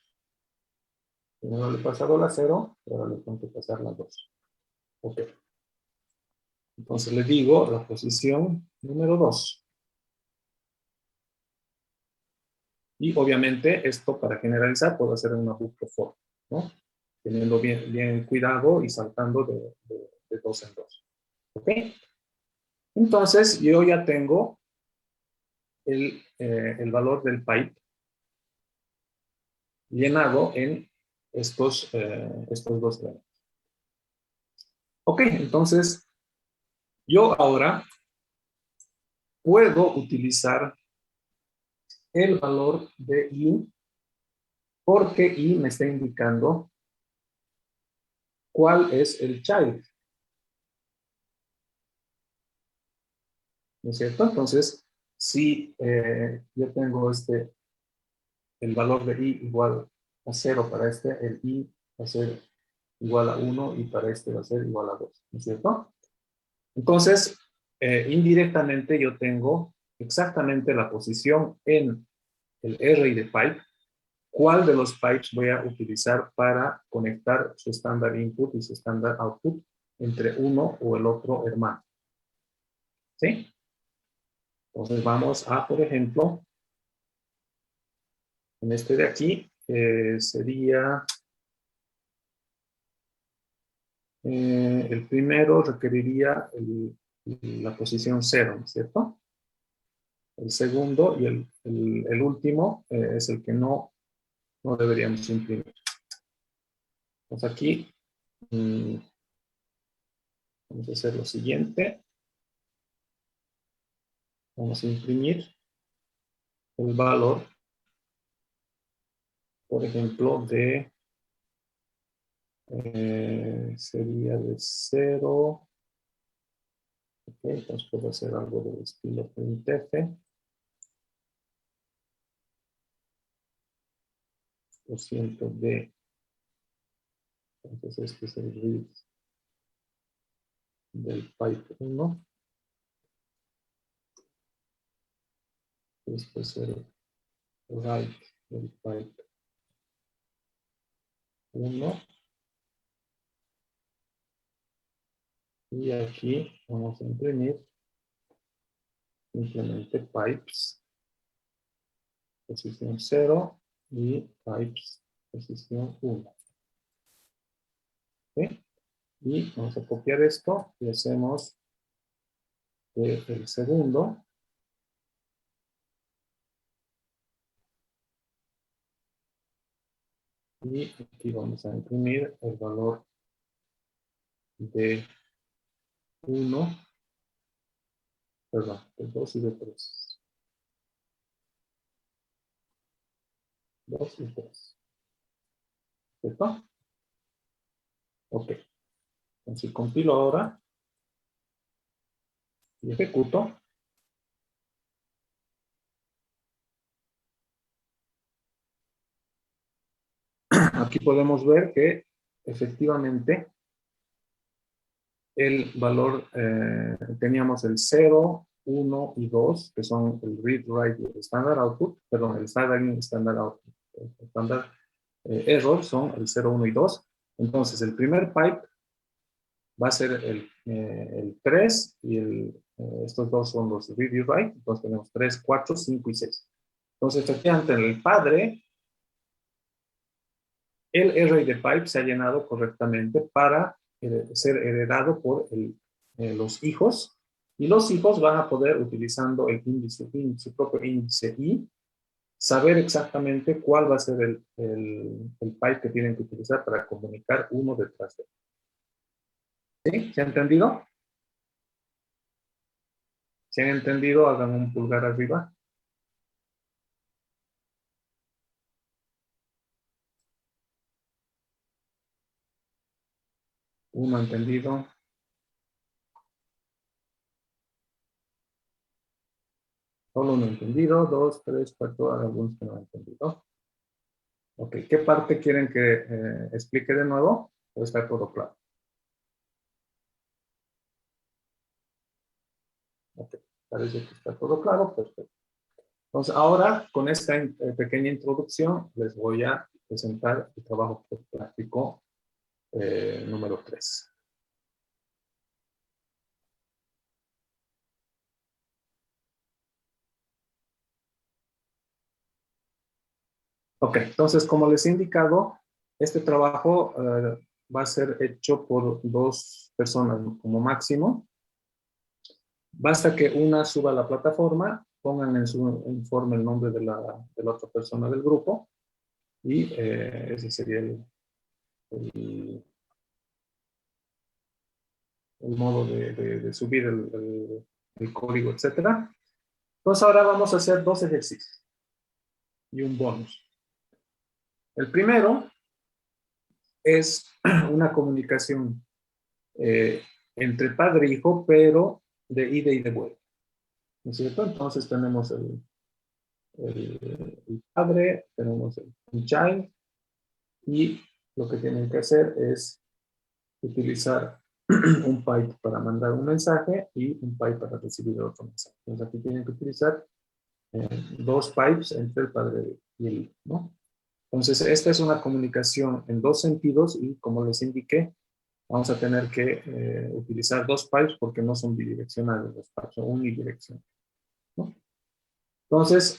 S1: Primero le he pasado la 0, pero ahora le tengo que pasar la 2. Ok. Entonces le digo la posición número 2. Y obviamente esto para generalizar puedo hacer una bucle for, ¿no? Teniendo bien cuidado y saltando de 2 en 2. ¿Ok? Entonces yo ya tengo el valor del pipe llenado en estos dos elementos. Ok, entonces yo ahora puedo utilizar el valor de i porque i me está indicando cuál es el child. ¿No es cierto? Entonces, si yo tengo el valor de i igual a 0 para el i va a ser igual a 1 y para va a ser igual a 2. ¿No es cierto? Entonces, indirectamente yo tengo exactamente la posición en el array de pipe, cuál de los pipes voy a utilizar para conectar su estándar input y su estándar output entre uno o el otro hermano. ¿Sí? Entonces vamos a, por ejemplo, en este de aquí, sería el primero requeriría la posición 0, ¿no es cierto? El segundo y el último es el que no deberíamos imprimir. Pues aquí vamos a hacer lo siguiente. Vamos a imprimir el valor, por ejemplo, sería de 0. Ok, entonces puedo hacer algo del estilo printf. Por ciento de, entonces este es el read del pipe 1. Este es el write del pipe 1. Y aquí vamos a imprimir simplemente pipes posición 0 y pipes posición 1. ¿Okay? Y vamos a copiar esto y hacemos el segundo. Y aquí vamos a imprimir el valor de 1, perdón, de 2 y de 3. 2 y 3. ¿Cierto? Ok. Entonces compilo ahora y ejecuto. Aquí podemos ver que efectivamente el valor, teníamos el 0, 1 y 2, que son el read, write y el standard output, perdón, el standard in, standard output, el standard error son el 0, 1 y 2. Entonces el primer pipe va a ser el 3 y estos dos son los read y write. Entonces tenemos 3, 4, 5 y 6. Entonces efectivamente en el padre el array de pipe se ha llenado correctamente para ser heredado por los hijos, y los hijos van a poder, utilizando su propio índice i, saber exactamente cuál va a ser el pipe que tienen que utilizar para comunicar uno detrás de otro. ¿Sí? ¿Se ha entendido? ¿Se han entendido? Hagan un pulgar arriba. Uno entendido. Solo uno entendido. 2, 3, 4, algunos que no han entendido. Ok, ¿qué parte quieren que explique de nuevo? ¿O está todo claro? Ok, parece que está todo claro, perfecto. Entonces, ahora, con esta pequeña introducción, les voy a presentar el trabajo práctico número 3. Ok, entonces, como les he indicado, este trabajo va a ser hecho por 2 personas como máximo. Basta que una suba a la plataforma, pongan en su informe el nombre de la otra persona del grupo y ese sería el, el modo de subir el código, etcétera. Entonces ahora vamos a hacer 2 ejercicios y un bonus. El primero es una comunicación entre padre e hijo, pero de ida y de vuelta. ¿No es cierto? Entonces tenemos el padre, tenemos el child, y lo que tienen que hacer es utilizar un pipe para mandar un mensaje y un pipe para recibir otro mensaje. Entonces aquí tienen que utilizar 2 pipes entre el padre y el hijo, ¿no? Entonces esta es una comunicación en 2 sentidos y como les indiqué, vamos a tener que utilizar 2 pipes porque no son bidireccionales, los pipes son unidireccionales, ¿no? Entonces,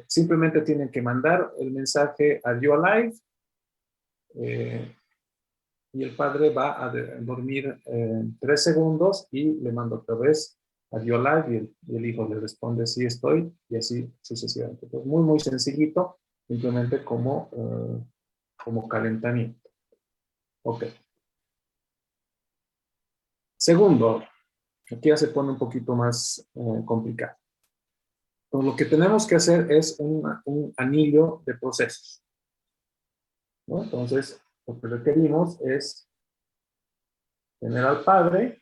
S1: simplemente tienen que mandar el mensaje "Are you alive?" Y el padre va a dormir 3 segundos y le manda otra vez "Are you alive?" y el hijo le responde "Sí estoy", y así sucesivamente. Entonces, muy, muy sencillito, simplemente como calentamiento. Ok. Segundo, aquí ya se pone un poquito más complicado. Entonces, lo que tenemos que hacer es un anillo de procesos, ¿no? Entonces, lo que requerimos es tener al padre,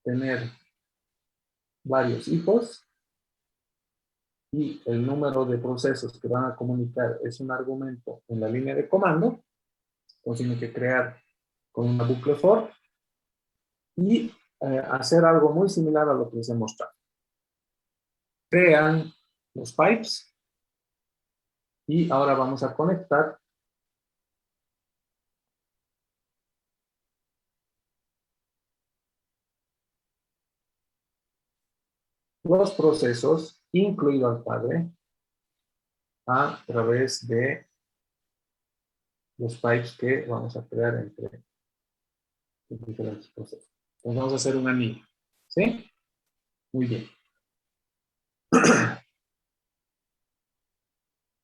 S1: tener varios hijos, y el número de procesos que van a comunicar es un argumento en la línea de comando. Entonces tienen que crear con una bucle for y hacer algo muy similar a lo que les he mostrado. Crean los pipes y ahora vamos a conectar los procesos, incluido al padre, a través de los pipes que vamos a crear entre los diferentes procesos. Entonces vamos a hacer un anillo. ¿Sí? Muy bien.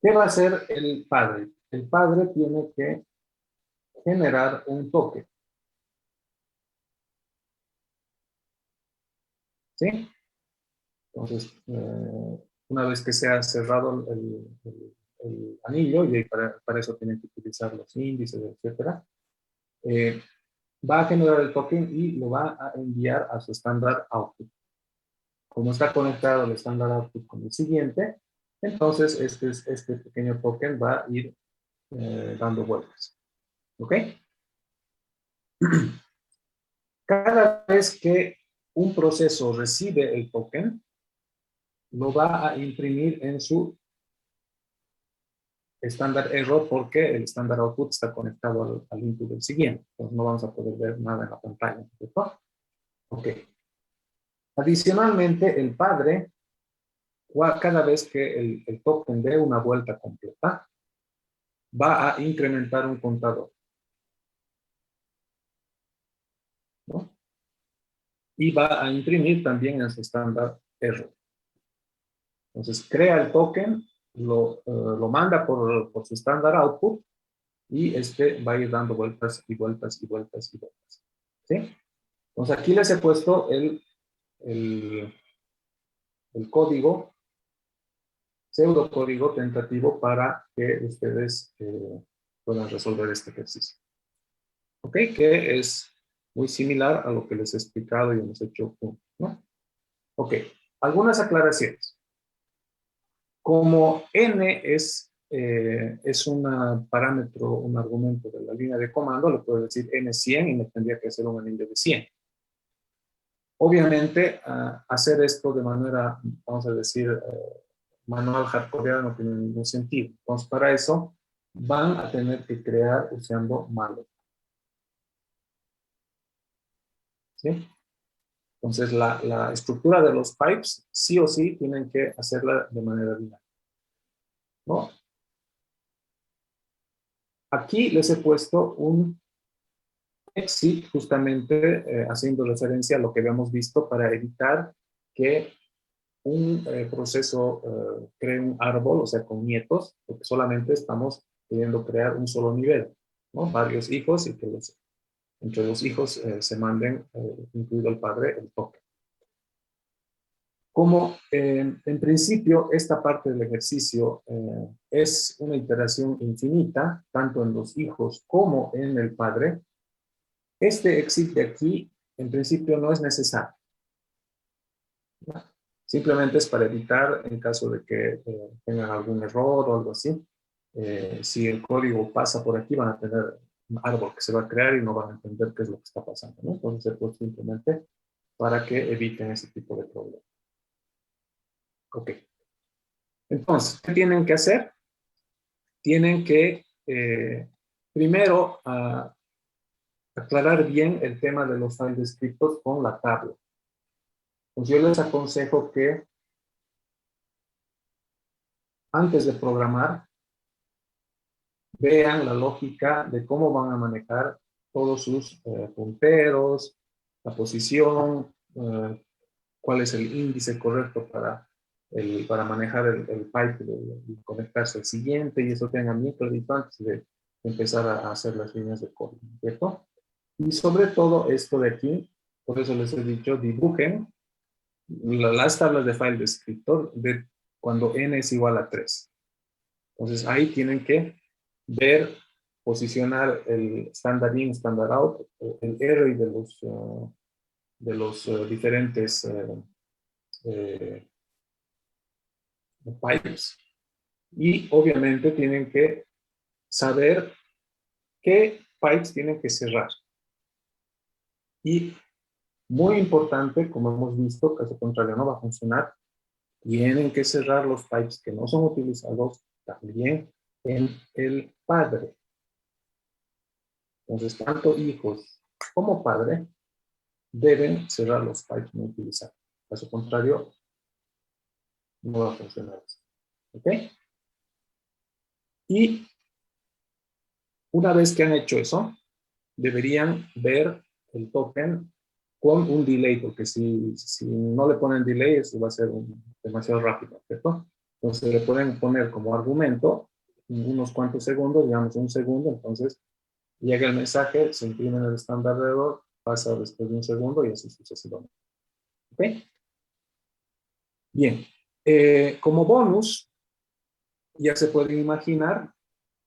S1: ¿Qué va a hacer el padre? El padre tiene que generar un toque. ¿Sí? Entonces, una vez que se ha cerrado el anillo, y para eso tienen que utilizar los índices, etcétera, va a generar el token y lo va a enviar a su standard output. Como está conectado el standard output con el siguiente, entonces este pequeño token va a ir dando vueltas. ¿Ok? Cada vez que un proceso recibe el token, lo va a imprimir en su estándar error porque el estándar output está conectado al input del siguiente. Entonces no vamos a poder ver nada en la pantalla. ¿Cierto? Ok. Adicionalmente, el padre, cada vez que el token dé una vuelta completa, va a incrementar un contador, ¿no? Y va a imprimir también en su estándar error. Entonces crea el token, lo manda por su estándar output y este va a ir dando vueltas y vueltas y vueltas y vueltas. ¿Sí? Entonces aquí les he puesto el código, pseudocódigo tentativo para que ustedes puedan resolver este ejercicio. ¿Ok? Que es muy similar a lo que les he explicado y hemos hecho, ¿no? Ok. Algunas aclaraciones. Como n es es un parámetro, un argumento de la línea de comando, le puedo decir N100 y me tendría que hacer un anillo de 100. Obviamente, hacer esto de manera, vamos a decir, manual hardcoreada no tiene ningún sentido. Entonces, para eso, van a tener que crear usando malloc. ¿Sí? Entonces, la estructura de los pipes, sí o sí, tienen que hacerla de manera dinámica, ¿no? Aquí les he puesto un exit, justamente haciendo referencia a lo que habíamos visto para evitar que un proceso cree un árbol, o sea, con nietos, porque solamente estamos queriendo crear un solo nivel, ¿no? Varios hijos y que entre los hijos se manden, incluido el padre, el token. Como en principio esta parte del ejercicio es una iteración infinita, tanto en los hijos como en el padre, este exit de aquí en principio no es necesario. Simplemente es para evitar en caso de que tengan algún error o algo así. Si el código pasa por aquí van a tener un árbol que se va a crear y no van a entender qué es lo que está pasando, ¿no? Entonces, pues simplemente para que eviten ese tipo de problemas. Ok. Entonces, ¿qué tienen que hacer? Tienen que primero aclarar bien el tema de los file descriptors con la tabla. Pues yo les aconsejo que antes de programar vean la lógica de cómo van a manejar todos sus punteros, la posición, cuál es el índice correcto para manejar el pipe y conectarse al siguiente, y eso tengan bien clarito antes de empezar a hacer las líneas de código, ¿cierto? Y sobre todo esto de aquí, por eso les he dicho, dibujen las tablas de file descriptor de cuando n es igual a 3. Entonces ahí tienen que ver, posicionar el standard in, standard out, el array de los diferentes pipes. Y obviamente tienen que saber qué pipes tienen que cerrar. Y muy importante, como hemos visto, caso contrario no va a funcionar, tienen que cerrar los pipes que no son utilizados también en el padre. Entonces, tanto hijos como padre deben cerrar los pipes no utilizados. Caso contrario, no va a funcionar. ¿Ok? Y una vez que han hecho eso, deberían ver el token con un delay, porque si no le ponen delay, eso va a ser demasiado rápido, ¿cierto? Entonces le pueden poner como argumento unos cuantos segundos, digamos un segundo, entonces llega el mensaje, se imprime en el estándar de error, pasa después de un segundo y así sucesivamente. ¿Ok? Bien. Como bonus, ya se pueden imaginar,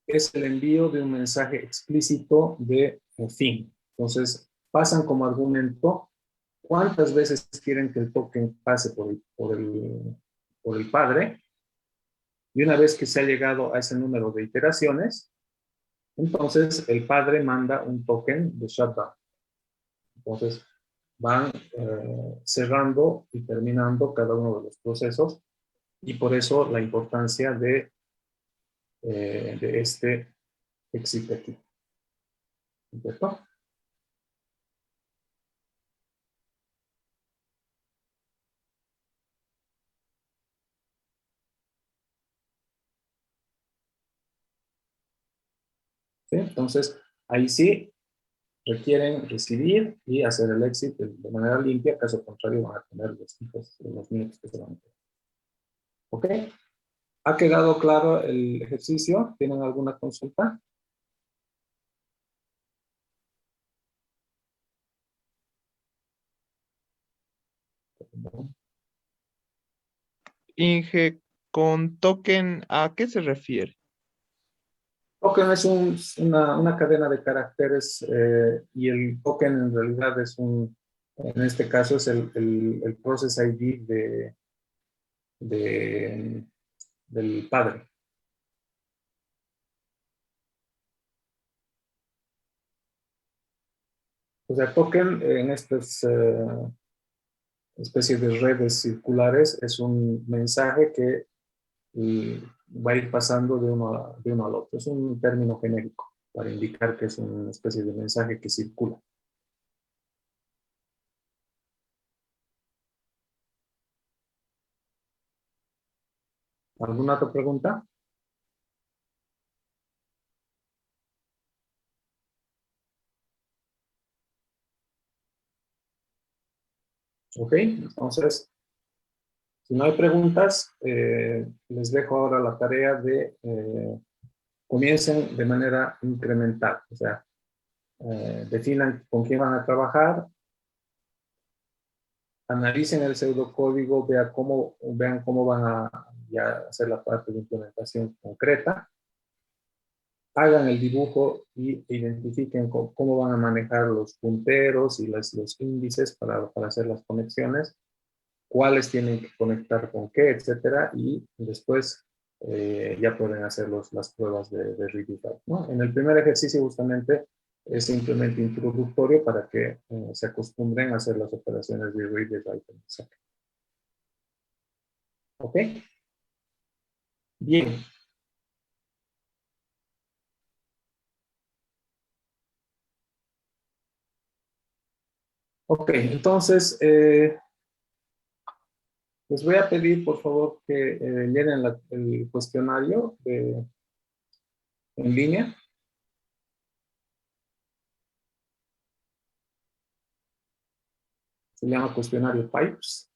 S1: es el envío de un mensaje explícito de fin. Entonces, pasan como argumento cuántas veces quieren que el token pase por el padre, y una vez que se ha llegado a ese número de iteraciones, entonces el padre manda un token de shutdown. Entonces, van cerrando y terminando cada uno de los procesos, y por eso la importancia de este exit aquí. ¿Cierto? ¿Sí? Entonces, ahí sí requieren recibir y hacer el exit de manera limpia, caso contrario van a tener los hijos, los minutos que se van a tener. ¿Ok? ¿Ha quedado claro el ejercicio? ¿Tienen alguna consulta?
S2: Inge, con token, ¿a qué se refiere?
S1: Token es una cadena de caracteres y el token en realidad es en este caso es el process ID del padre. O sea, token en estas especies de redes circulares es un mensaje que va a ir pasando de uno al otro. Es un término genérico para indicar que es una especie de mensaje que circula. ¿Alguna otra pregunta? Ok, entonces, si no hay preguntas, les dejo ahora la tarea de comiencen de manera incremental, o sea, definan con quién van a trabajar, analicen el pseudocódigo, vean cómo van a ya hacer la parte de implementación concreta, hagan el dibujo y identifiquen cómo van a manejar los punteros y los índices para hacer las conexiones, cuáles tienen que conectar con qué, etcétera, y después ya pueden hacer las pruebas de read y write, ¿no? En el primer ejercicio justamente es simplemente introductorio para que se acostumbren a hacer las operaciones de read y write en Excel. ¿Ok? Bien. Ok, entonces les voy a pedir por favor que llenen el cuestionario en línea. Se llama cuestionario PIPES.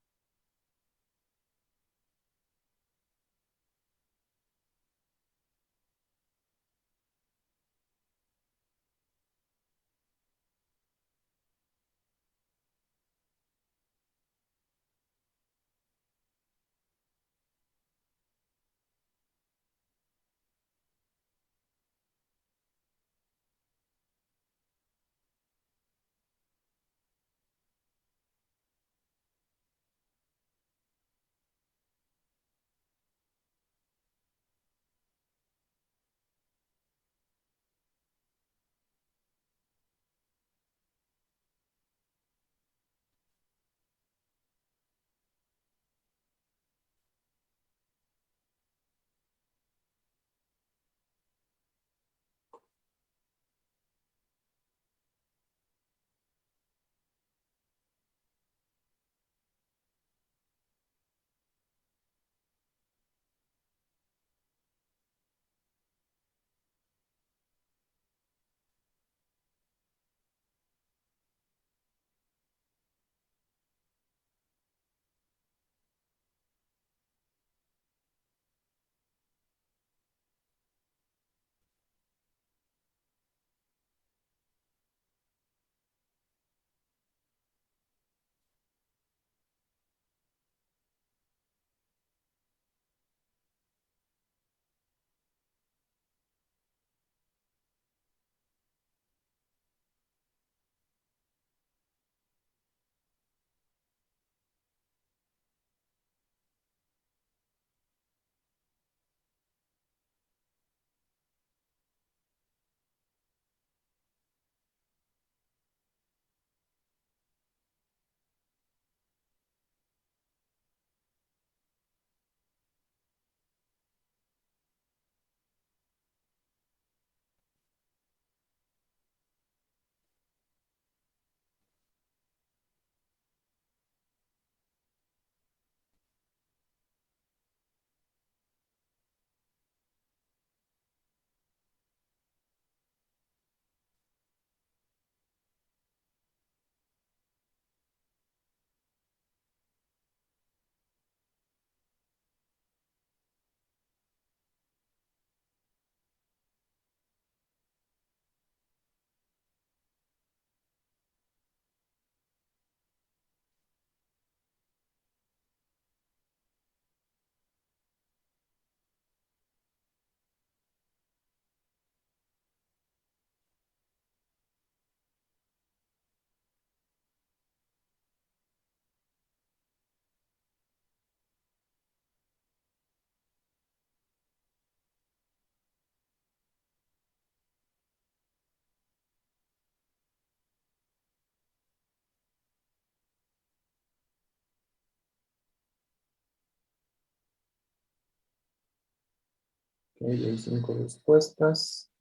S1: Ok, hay 5 respuestas.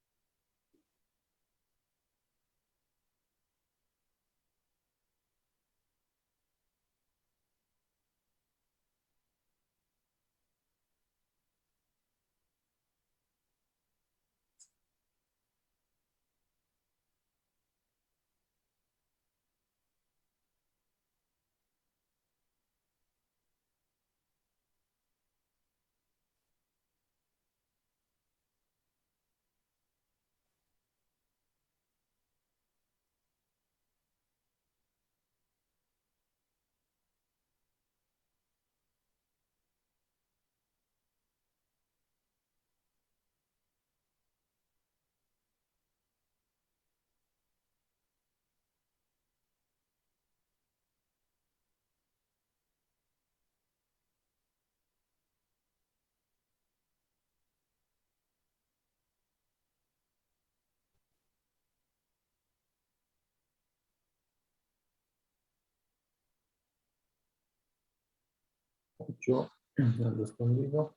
S1: Yo he respondido.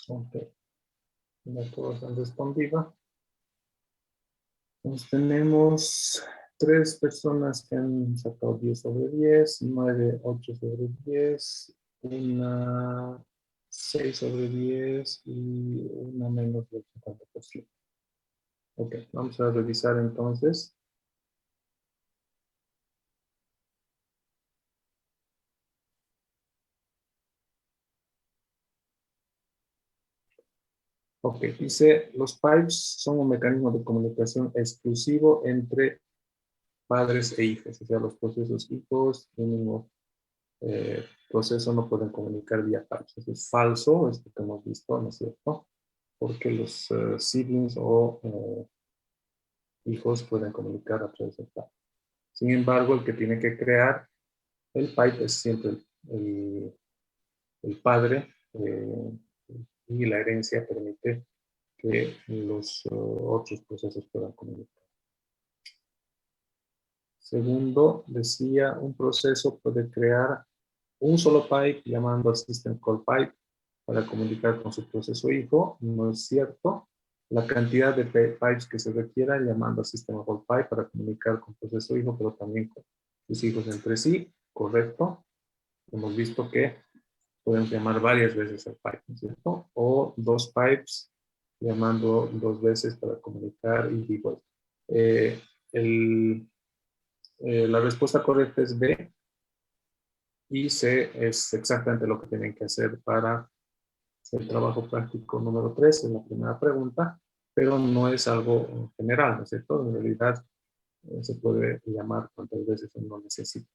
S1: Ok, ya todos han respondido. Entonces tenemos 3 personas que han sacado 10 sobre 10, 9, 8 sobre 10, una 6 sobre 10 y una menos del 50%. Ok, vamos a revisar entonces. Ok, dice, los pipes son un mecanismo de comunicación exclusivo entre padres e hijos, o sea, los procesos hijos y el mismo proceso no pueden comunicar vía pipes. Eso es falso, esto que hemos visto, ¿no es cierto? Porque los siblings o hijos pueden comunicar a través del pipe. Sin embargo, el que tiene que crear el pipe es siempre el padre y la herencia permite que los otros procesos puedan comunicar. Segundo, decía, un proceso puede crear un solo pipe llamando al system call pipe para comunicar con su proceso hijo. No es cierto. La cantidad de pipes que se requiera llamando al sistema call pipe para comunicar con proceso hijo, pero también con sus hijos entre sí, correcto. Hemos visto que podemos llamar varias veces al pipe, ¿no es cierto? O 2 pipes llamando 2 veces para comunicar y digo, eh, la respuesta correcta es B y C es exactamente lo que tienen que hacer para el trabajo práctico número 3, en la primera pregunta, pero no es algo general, ¿no es cierto? En realidad se puede llamar cuantas veces uno necesita.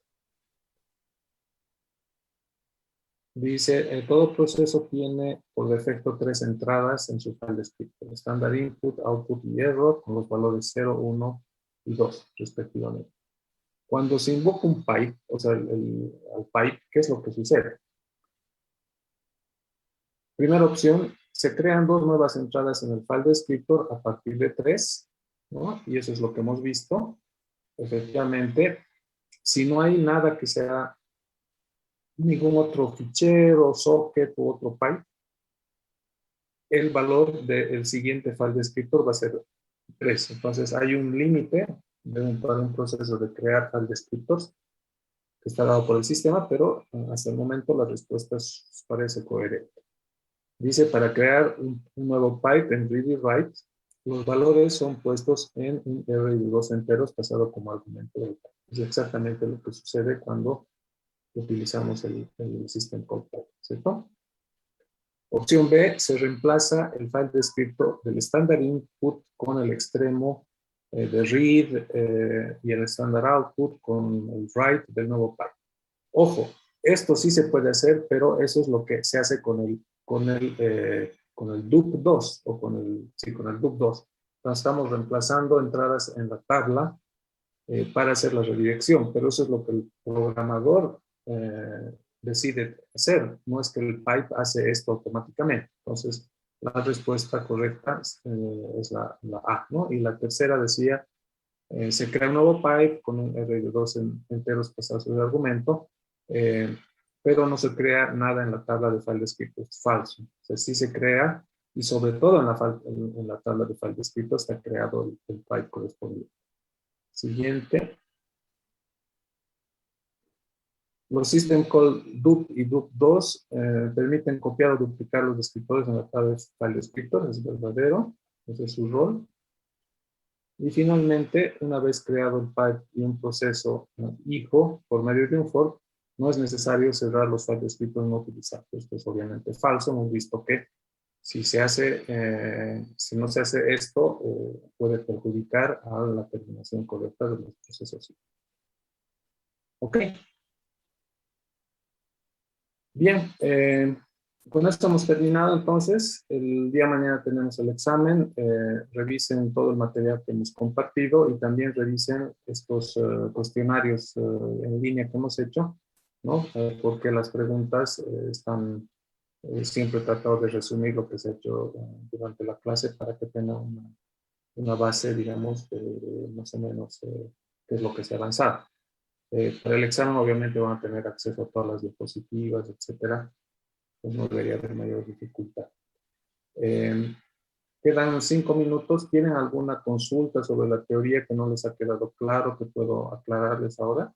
S1: Dice, todo proceso tiene por defecto 3 entradas en su file descriptor. Estándar input, output y error con los valores 0, 1 y 2 respectivamente. Cuando se invoca un pipe, o sea, al pipe, ¿qué es lo que sucede? Primera opción, se crean 2 nuevas entradas en el file descriptor a partir de 3, ¿no? Y eso es lo que hemos visto. Efectivamente, si no hay nada que sea ningún otro fichero, socket u otro pipe, el valor del siguiente file descriptor va a ser 3. Entonces hay un límite para un proceso de crear file descriptors que está dado por el sistema, pero hasta el momento la respuesta parece coherente. Dice, para crear un nuevo pipe en read y write, los valores son puestos en un array de dos enteros pasado como argumento del pipe. Es exactamente lo que sucede cuando utilizamos el system call pipe, ¿cierto? Opción B, se reemplaza el file descriptor del estándar input con el extremo de read y el estándar output con el write del nuevo pipe. Ojo, esto sí se puede hacer, pero eso es lo que se hace con el DUP2 o con el DUP2. Entonces, estamos reemplazando entradas en la tabla para hacer la redirección, pero eso es lo que el programador decide hacer, no es que el pipe hace esto automáticamente. Entonces, la respuesta correcta es la A, ¿no? Y la tercera decía, se crea un nuevo pipe con un array de dos enteros pasados de argumento, eh, pero no se crea nada en la tabla de file descriptor, es falso. O sea, sí se crea, y sobre todo en la tabla de file descriptor está creado el pipe correspondiente. Siguiente. Los system call dup y dup2 permiten copiar o duplicar los descriptores en la tabla de file descriptor, es verdadero, ese es su rol. Y finalmente, una vez creado el pipe y un proceso hijo por medio de un fork, no es necesario cerrar los file descriptors no utilizados. Esto es obviamente falso. Hemos visto que si no se hace esto, puede perjudicar a la terminación correcta de los procesos. Ok. Bien, con esto hemos terminado entonces. El día de mañana tenemos el examen. Revisen todo el material que hemos compartido y también revisen estos cuestionarios en línea que hemos hecho, ¿no? Porque las preguntas están, siempre he tratado de resumir lo que se ha hecho durante la clase para que tengan una base, digamos, de más o menos qué es lo que se ha avanzado. Para el examen obviamente van a tener acceso a todas las diapositivas, etcétera. Pues no debería haber mayor dificultad. Quedan 5 minutos. ¿Tienen alguna consulta sobre la teoría que no les ha quedado claro, que puedo aclararles ahora?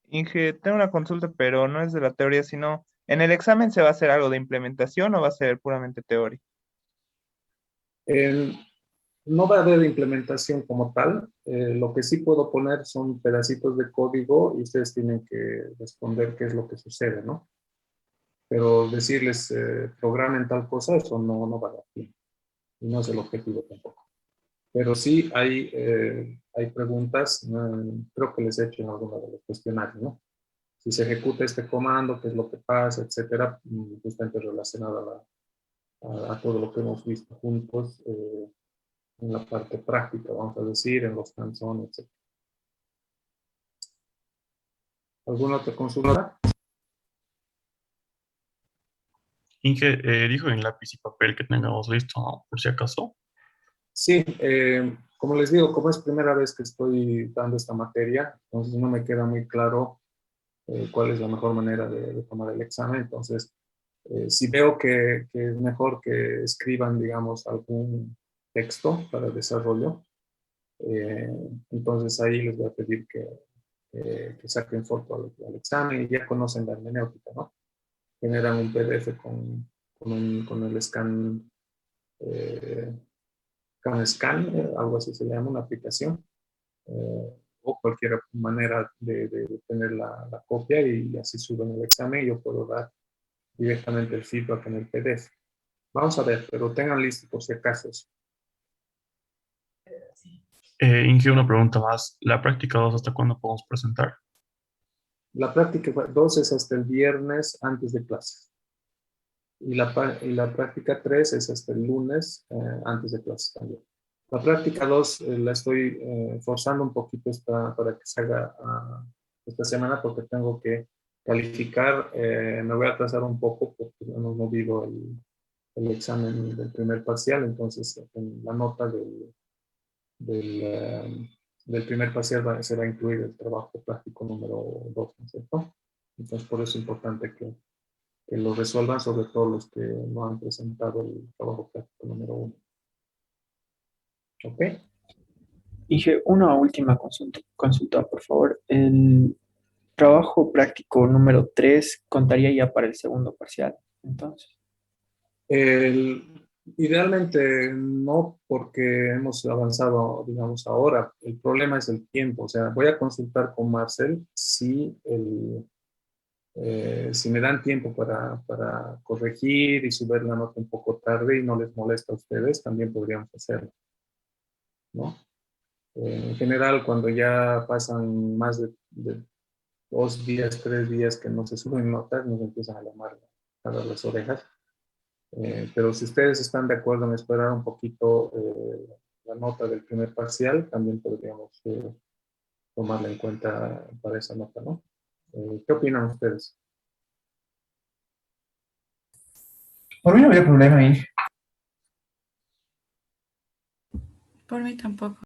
S2: Inge, tengo una consulta, pero no es de la teoría, sino, ¿en el examen se va a hacer algo de implementación o va a ser puramente teórico?
S1: Eh, no va a haber implementación como tal. Lo que sí puedo poner son pedacitos de código y ustedes tienen que responder qué es lo que sucede, ¿no? Pero decirles, programen tal cosa, eso no va a dar tiempo. Y no es el objetivo tampoco. Pero sí hay preguntas, creo que les he hecho en alguno de los cuestionarios, ¿no? Si se ejecuta este comando, qué es lo que pasa, etcétera, justamente relacionado a todo lo que hemos visto juntos en la parte práctica, vamos a decir, en los hands-on, etcétera. ¿Alguna otra consulta?
S5: Inge, dijo en lápiz y papel que tengamos listo, ¿no? Por si acaso.
S1: Sí, como les digo, como es primera vez que estoy dando esta materia, entonces no me queda muy claro cuál es la mejor manera de tomar el examen. Entonces, si veo que es mejor que escriban, digamos, algún texto para desarrollo, eh, entonces ahí les voy a pedir que saquen foto al examen y ya conocen la hermenéutica, ¿no? Generan un PDF con el eh, scan, algo así se llama, una aplicación, o cualquier manera de tener la copia y así suben el examen y yo puedo dar directamente el feedback en el PDF. Vamos a ver, pero tengan listo por si acaso eso.
S5: Inge, una pregunta más. ¿La práctica 2 hasta cuándo podemos presentar?
S1: La práctica 2 es hasta el viernes antes de clases. Y la práctica 3 es hasta el lunes antes de clases también. La práctica 2 la estoy forzando un poquito para que se haga esta semana porque tengo que calificar. Me voy a atrasar un poco porque hemos movido el examen del primer parcial, entonces en la nota del primer parcial se va a incluir el trabajo práctico número 2, ¿no es cierto? Entonces por eso es importante que lo resuelvan, sobre todo los que no han presentado el trabajo práctico número 1. ¿Ok?
S4: Dije una última consulta, por favor. trabajo práctico número 3 contaría ya para el segundo parcial, entonces.
S1: Idealmente no, porque hemos avanzado, digamos, ahora. El problema es el tiempo. O sea, voy a consultar con Marcel si me dan tiempo para corregir y subir la nota un poco tarde y no les molesta a ustedes, también podríamos hacerlo, ¿no? En general, cuando ya pasan más de 2 días, 3 días que no se suben notas, nos empiezan a llamar a las orejas. Pero si ustedes están de acuerdo en esperar un poquito la nota del primer parcial, también podríamos tomarla en cuenta para esa nota, ¿no? ¿Qué opinan ustedes?
S6: Por mí no había problema ahí.
S7: Por mí tampoco.